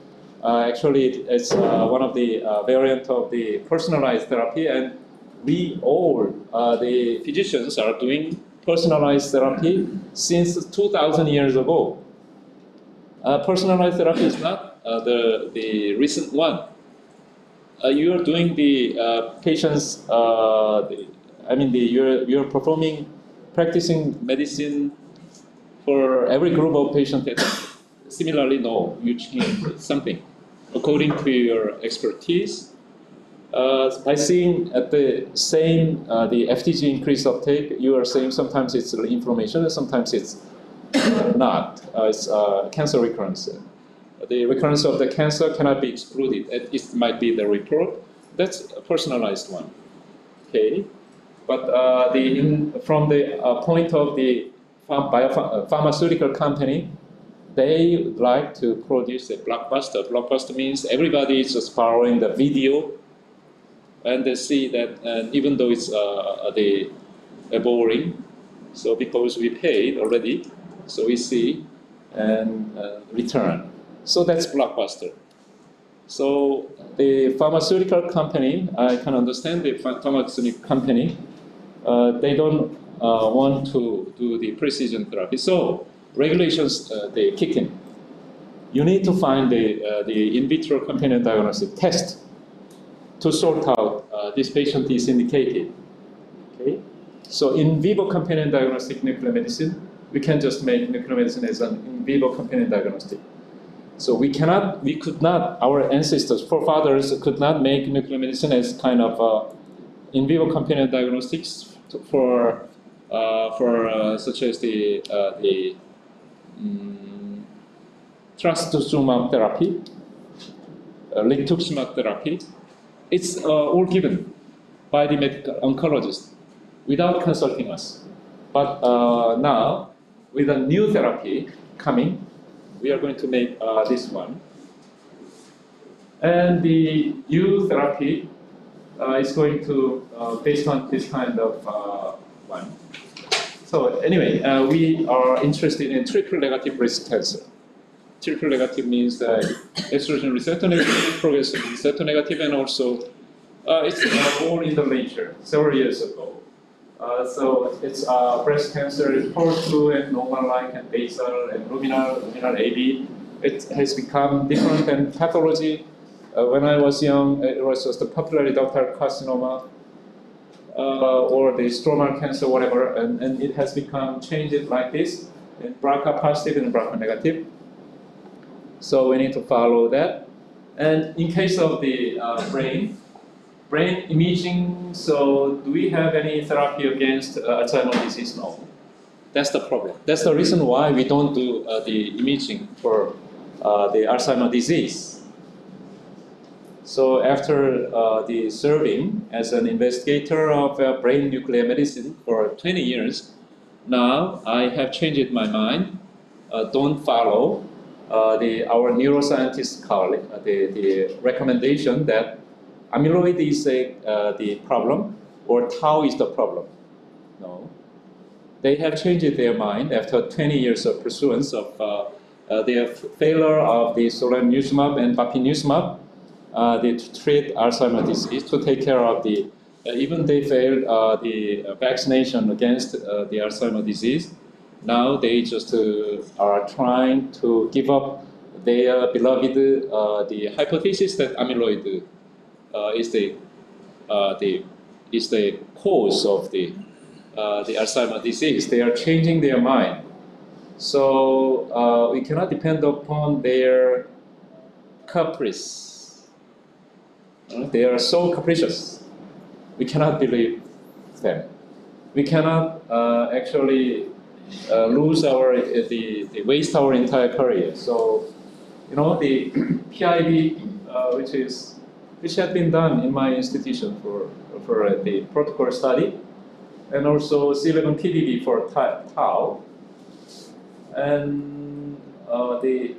actually it's one of the variant of the personalized therapy, and we all, the physicians, are doing personalized therapy since 2,000 years ago. Personalized therapy is not the recent one. You are doing the patients, you're performing, practicing medicine for every group of patients. Similarly, no, you change something according to your expertise. By seeing at the same the FTG increase uptake, you are saying sometimes it's inflammation, and sometimes it's not. It's cancer recurrence. The recurrence of the cancer cannot be excluded. It might be the report. That's a personalized one. Okay, but from the point of the pharmaceutical company, they like to produce a blockbuster. Blockbuster means everybody is just borrowing the video, and they see that, even though it's boring, so because we paid already, so we see and return. So that's blockbuster. So the pharmaceutical company, I can understand the pharmaceutical company, they don't want to do the precision therapy. So regulations, they kick in. You need to find the in vitro companion diagnostic test to sort out this patient is indicated. Okay? So in vivo companion diagnostic nuclear medicine, we can just make nuclear medicine as an in vivo companion diagnostic. So we could not, our ancestors, forefathers could not make nuclear medicine as kind of in vivo companion diagnostics for such as the trastuzumab therapy, rituximab therapy. It's all given by the medical oncologist without consulting us. But now, with a new therapy coming, we are going to make this one. And the new therapy is going to, based on this kind of one. So anyway, we are interested in triple-negative breast cancer. Triple-negative means that estrogen receptor negative, progesterone receptor negative, and also it's born in the literature several years ago. So it's breast cancer is HER2 and normal-like and basal and luminal AB. It has become different than pathology. When I was young, it was just a popularly ductal carcinoma or the stromal cancer, whatever, and it has become changed like this, in BRCA positive and BRCA negative. So we need to follow that. And in case of the brain imaging, so do we have any therapy against Alzheimer's disease? No. That's the problem. That's the reason why we don't do the imaging for the Alzheimer's disease. So after the serving as an investigator of brain nuclear medicine for 20 years, now I have changed my mind. Don't follow our neuroscientist colleague, the recommendation that amyloid is the problem or tau is the problem. No. They have changed their mind after 20 years of pursuance of their failure of the solanezumab and bapineuzumab to treat Alzheimer's disease, to take care of the, even they failed the vaccination against the Alzheimer's disease. Now they just are trying to give up their beloved the hypothesis that amyloid is the cause of the Alzheimer's disease. They are changing their mind. So we cannot depend upon their caprice. They are so capricious. We cannot believe them. We cannot actually lose our waste our entire career. So you know the PID, which had been done in my institution for the protocol study, and also C11PDB for tau, and the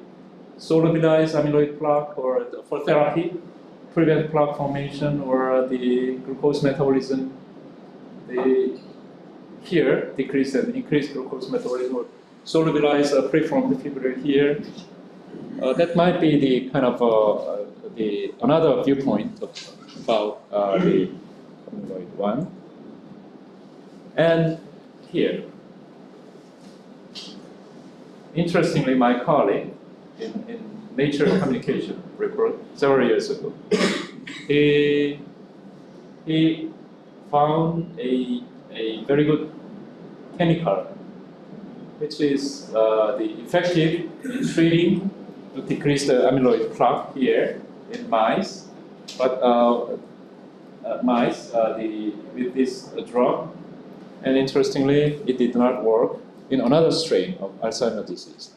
solubilized amyloid plaque or for therapy, prevent plaque formation or the glucose metabolism. Here decrease and increase glucose metabolism or solubilize preformed fibril here. That might be the kind of the another viewpoint about the amyloid one. And here, interestingly, my colleague in Nature Communication report several years ago, he found a very good chemical, which is the effective in treating to decrease the amyloid plaque here in mice, but mice with this drug, and interestingly, it did not work in another strain of Alzheimer's disease.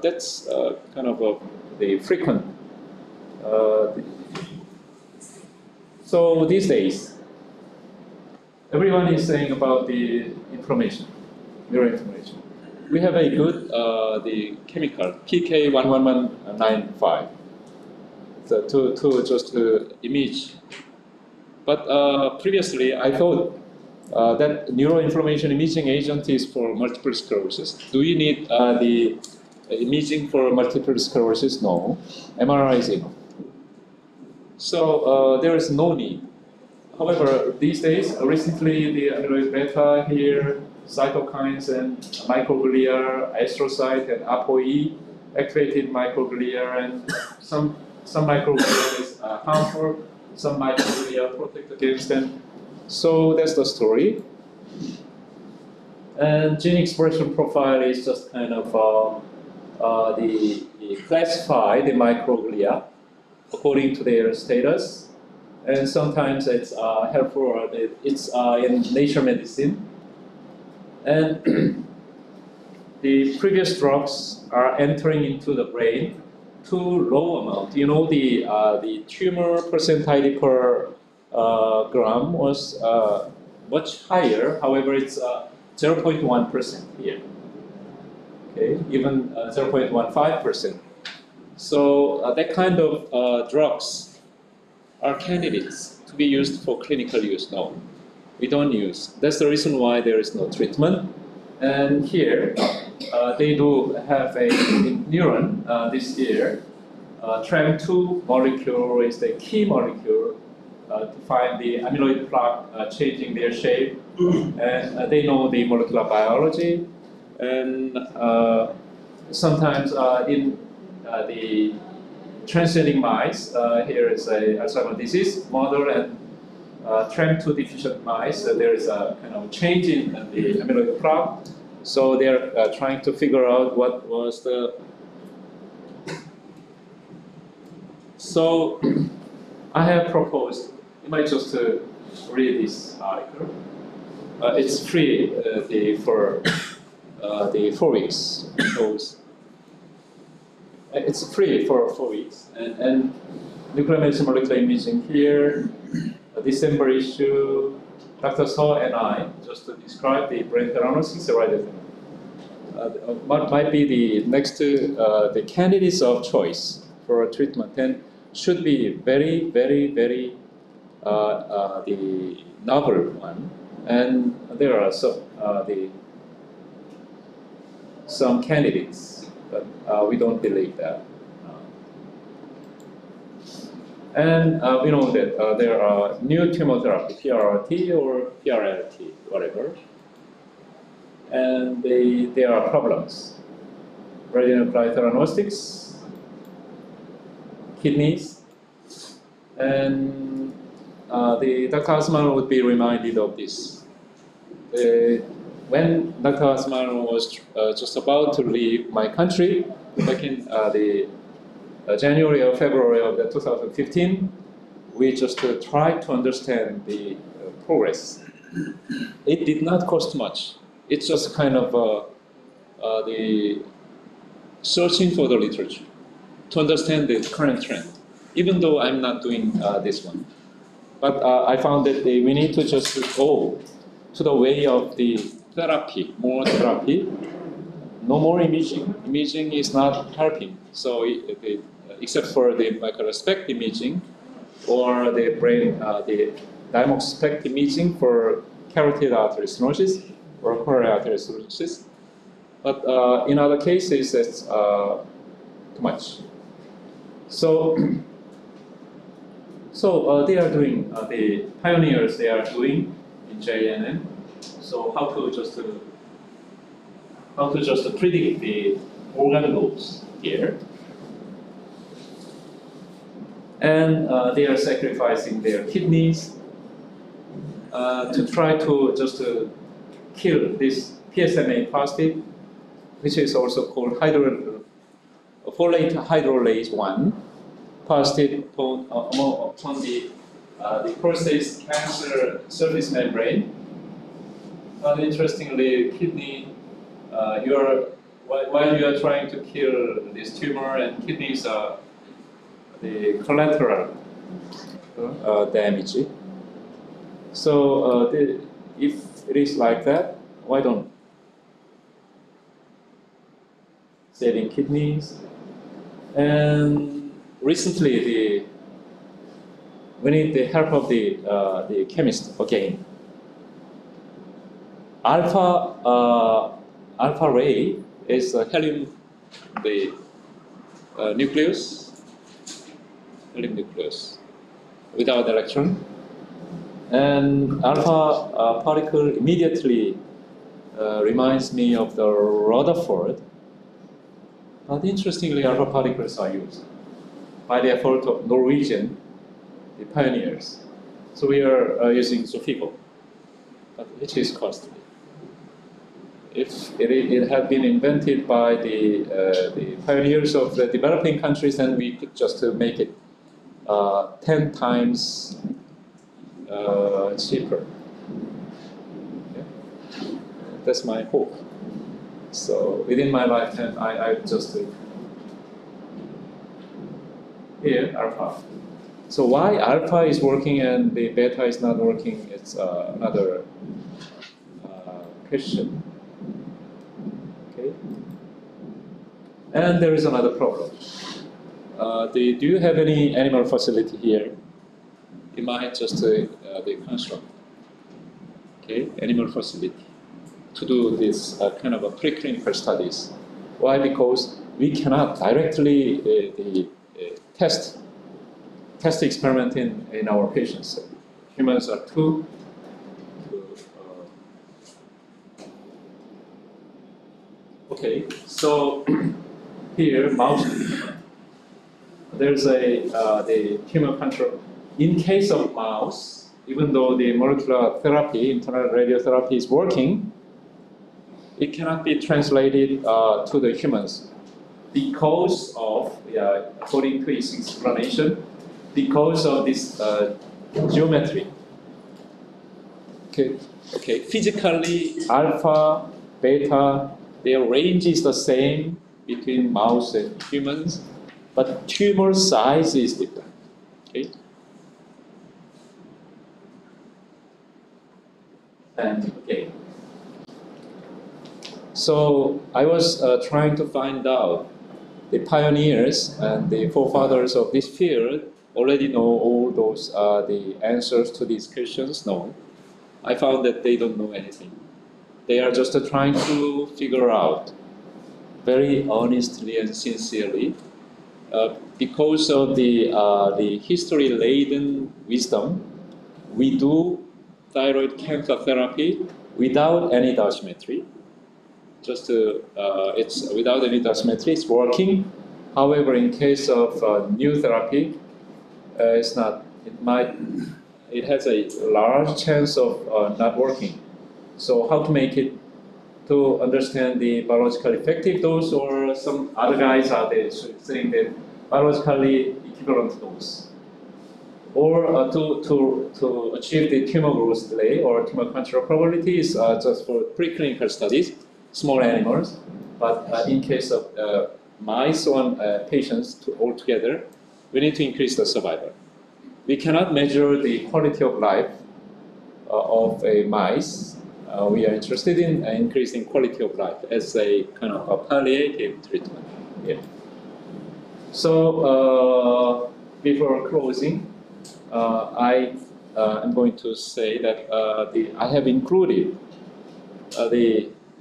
That's kind of the frequent. So these days, everyone is saying about the inflammation, neuroinflammation. We have a good the chemical PK11195 to just image. But previously, I thought that neuroinflammation imaging agent is for multiple sclerosis. Do we need the imaging for multiple sclerosis? No. MRI is enough. So there is no need. However, these days, recently the amyloid beta here, cytokines and microglia, astrocyte and ApoE, activated microglia, and some microglia is harmful, some microglia protect against them. So that's the story. And gene expression profile is just kind of the classify the microglia according to their status. And sometimes it's helpful, it's in Nature Medicine. And the previous drugs are entering into the brain too low amount. You know, the tumor percentage per gram was much higher. However, it's 0.1% here. Okay, even 0.15%. So that kind of drugs are candidates to be used for clinical use. No, we don't use. That's the reason why there is no treatment. And here, they do have a neuron this year. TREM2 molecule is the key molecule to find the amyloid plaque changing their shape. And they know the molecular biology. And sometimes in the transgenic mice, here is a Alzheimer's disease model, and TREM2 deficient mice, there is a kind of change in the amyloid plaque. So they're trying to figure out what was the. So I have proposed, you might just read this article. It's free for the 4 weeks. It's free for 4 weeks. And nuclear medicine molecular imaging here, December issue, Dr. So and I, just to describe the brain diagnostics, right? What might be the next the candidates of choice for treatment, and should be very, very, very the novel one. And there are some candidates, but we don't believe that. And we know that there are new chemotherapy, PRRT or PRLT, whatever. And there are problems. Radionuclide theranostics, kidneys, and Dr. Asman would be reminded of this. When Dr. Asman was just about to leave my country, back in the January or February of 2015, we just tried to understand the progress. It did not cost much. It's just kind of the searching for the literature to understand the current trend, even though I'm not doing this one. But I found that we need to just go to the way of the therapy, more therapy, no more imaging. Imaging is not helping. So except for the myocardial SPECT imaging or the brain, the diamond SPECT imaging for carotid artery stenosis or coronary artery stenosis. But in other cases, it's too much. So they are doing, the pioneers, they are doing in JNN. So how to just predict the organ lobes here. And they are sacrificing their kidneys to try to just kill this PSMA positive, which is also called folate hydrolase 1 positive upon the prostate cancer surface membrane. But interestingly, kidney, while you are trying to kill this tumor, and kidneys are the collateral damage. So if it is like that, why don't saving kidneys? And recently, we need the help of the chemist again. Alpha ray is helium, the nucleus, helium nucleus without electron, and alpha particle immediately reminds me of the Rutherford. But interestingly, alpha particles are used by the effort of Norwegian, the pioneers. So we are using Sofigo, but which is costly. If it had been invented by the pioneers of the developing countries, then we could just make it 10 times cheaper. Okay? That's my hope. So within my lifetime, I just here alpha. So why alpha is working and the beta is not working? It's another question. Okay. And there is another problem. Do you have any animal facility here? You might just the construct. Okay, animal facility. to do this kind of a preclinical studies. Why? Because we cannot directly test experiment in our patients. Humans are too okay. So here, mouse. There's the tumor control. In case of mouse, even though the molecular therapy, internal radiotherapy is working, it cannot be translated to the humans because of, according to its explanation, because of this geometry. Okay. Physically, alpha, beta, their range is the same between mouse and humans, but tumor size is different. Okay. And okay. So I was trying to find out the pioneers and the forefathers of this field already know all those the answers to these questions. No, I found that they don't know anything. They are just trying to figure out very honestly and sincerely because of the history-laden wisdom. We do thyroid cancer therapy without any dosimetry. Just it's without any dosimetry, it's working. However, in case of new therapy, it's not. It has a large chance of not working. So how to make it to understand the biologically effective dose, or some other guys are there saying that biologically equivalent dose, or to achieve the tumor growth delay or tumor control probability is just for preclinical studies, small animals. But in case of mice or patients altogether, we need to increase the survival. We cannot measure the quality of life of a mice. We are interested in increasing quality of life as a kind of a palliative treatment. Yeah. So before closing, I am going to say that I have included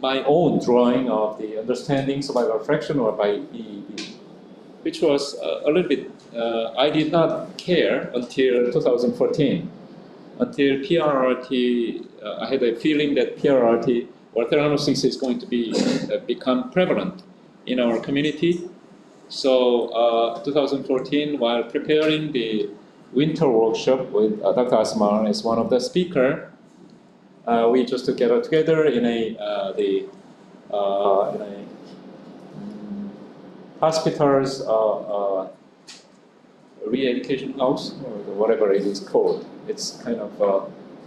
my own drawing of the understanding survival fraction or by EED, which was a little bit, I did not care until 2014. Until PRRT, I had a feeling that PRRT or theranostics is going to become prevalent in our community. So 2014, while preparing the winter workshop with Dr. Asmar as one of the speakers, we just gather together in a hospital's re-education house, or whatever it is called. It's kind of a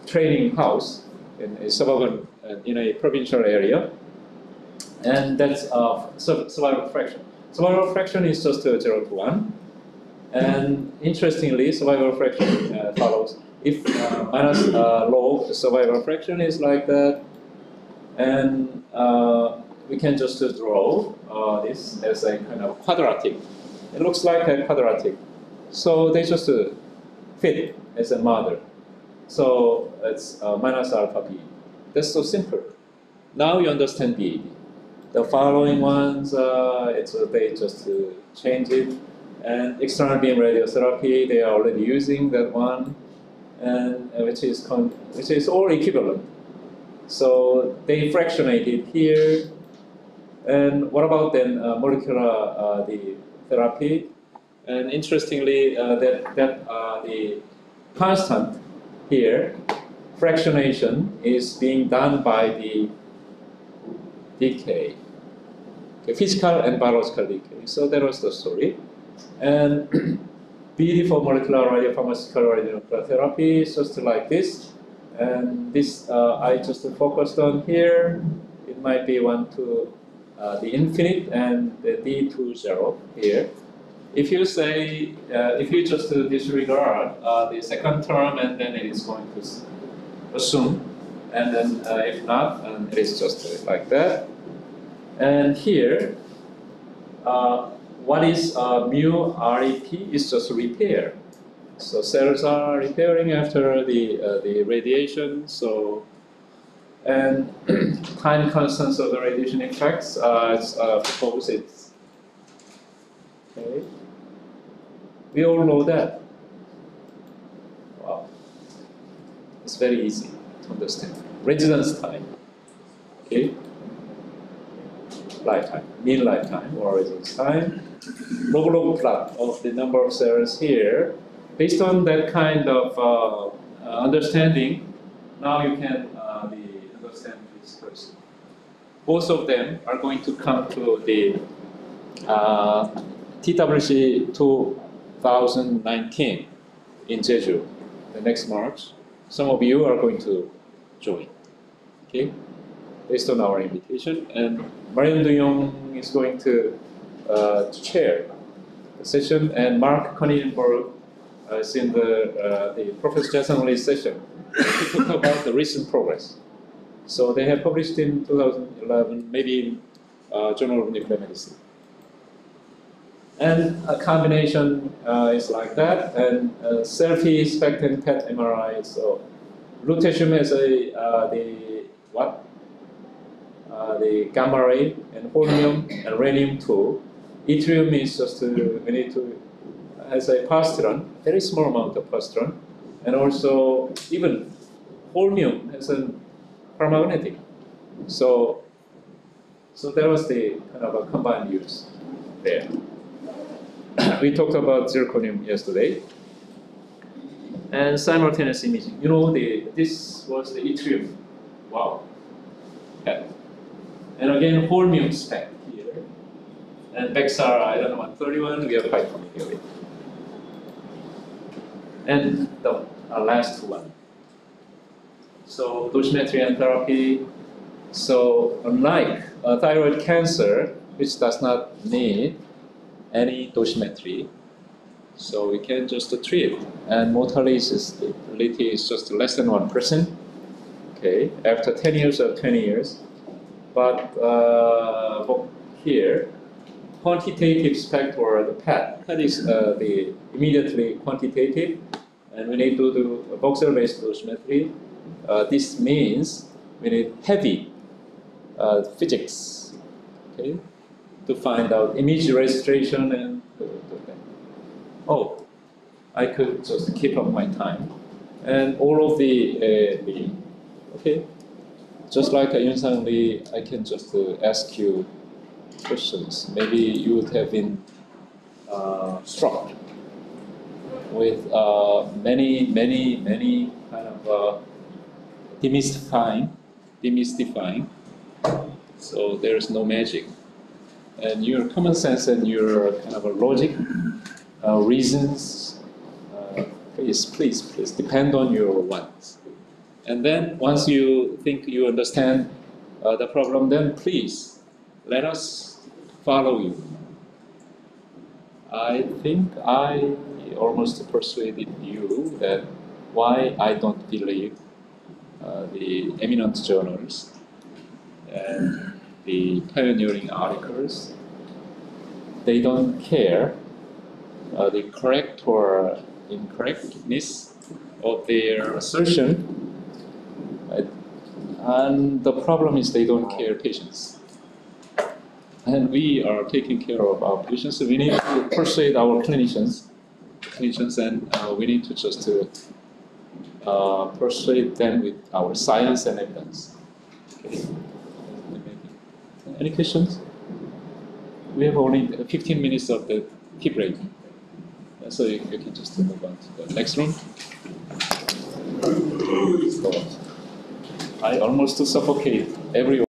training house in a suburban, in a provincial area, and that's survival fraction. Survival fraction is just 0 to 1, and interestingly, survival fraction follows. If minus log survival fraction is like that, and we can just draw this as a kind of quadratic. It looks like a quadratic. So they just fit as a model. So it's minus alpha B. That's so simple. Now you understand BAD. The following ones, they just change it. And external beam radiotherapy, they are already using that one, and which is all equivalent. So they fractionated here. And what about then molecular the therapy? And interestingly, the constant here, fractionation, is being done by the decay, physical and biological decay. So that was the story. And BD for molecular radiopharmaceutical radionuclear therapy is just like this. And this I just focused on here. It might be 1 to the infinite and the D to 0 here. If you say, if you just disregard the second term, and then it is going to assume, and then if not, it is just like that. And here, what is mu REP is just repair. So cells are repairing after the radiation. So And time constants of the radiation effects, it's proposed. Okay. We all know that. Wow. It's very easy to understand. Residence time. Okay. Lifetime, mean lifetime or residence time. Log plot of the number of cells here. Based on that kind of understanding, now you can understand this person. Both of them are going to come to the TWC 2019 in Jeju, the next March. Some of you are going to join, okay? Based on our invitation, and Marion Duyong is going to chair the session, and Mark Koninberg is in the Professor Jaszczak session to talk about the recent progress. So they have published in 2011, maybe in Journal of Nuclear Medicine. And a combination is like that, and selfie, SPECT, and PET MRI. So lutetium has the gamma ray, and holmium and rhenium 2. Yttrium is just has a positron, very small amount of positron, and also even holmium has a paramagnetic. So there was the kind of a combined use there. We talked about zirconium yesterday, and simultaneous imaging. You know, this was the yttrium. Wow. Yeah. And again, holmium SPECT here, and Bexar, I don't know, 131. We are quite familiar with. And the last one. So dosimetry and therapy. So unlike thyroid cancer, which does not need any dosimetry, so we can just treat. And mortality is just less than 1%. Okay, after 10 years or 20 years. But here, quantitative SPECT or the PET. That is the immediately quantitative, and we need to do a voxel-based dosimetry. This means we need heavy physics, okay, to find out image registration and. Oh, I could just keep up my time, and all of the okay. Just like Yun-Sang Lee, I can just ask you questions. Maybe you would have been struck with many kind of demystifying. So there's no magic. And your common sense and your kind of a logic, reasons, please depend on your wants. And then once you think you understand the problem, then please let us follow you. I think I almost persuaded you that why I don't believe the eminent journals and the pioneering articles. They don't care the correct or incorrectness of their assertion. And the problem is they don't care patients. And we are taking care of our patients. So we need to persuade our clinicians, and we need to just persuade them with our science and evidence. Okay. Any questions? We have only 15 minutes of the tea break. So you can just move on to the next room. I almost suffocate everyone.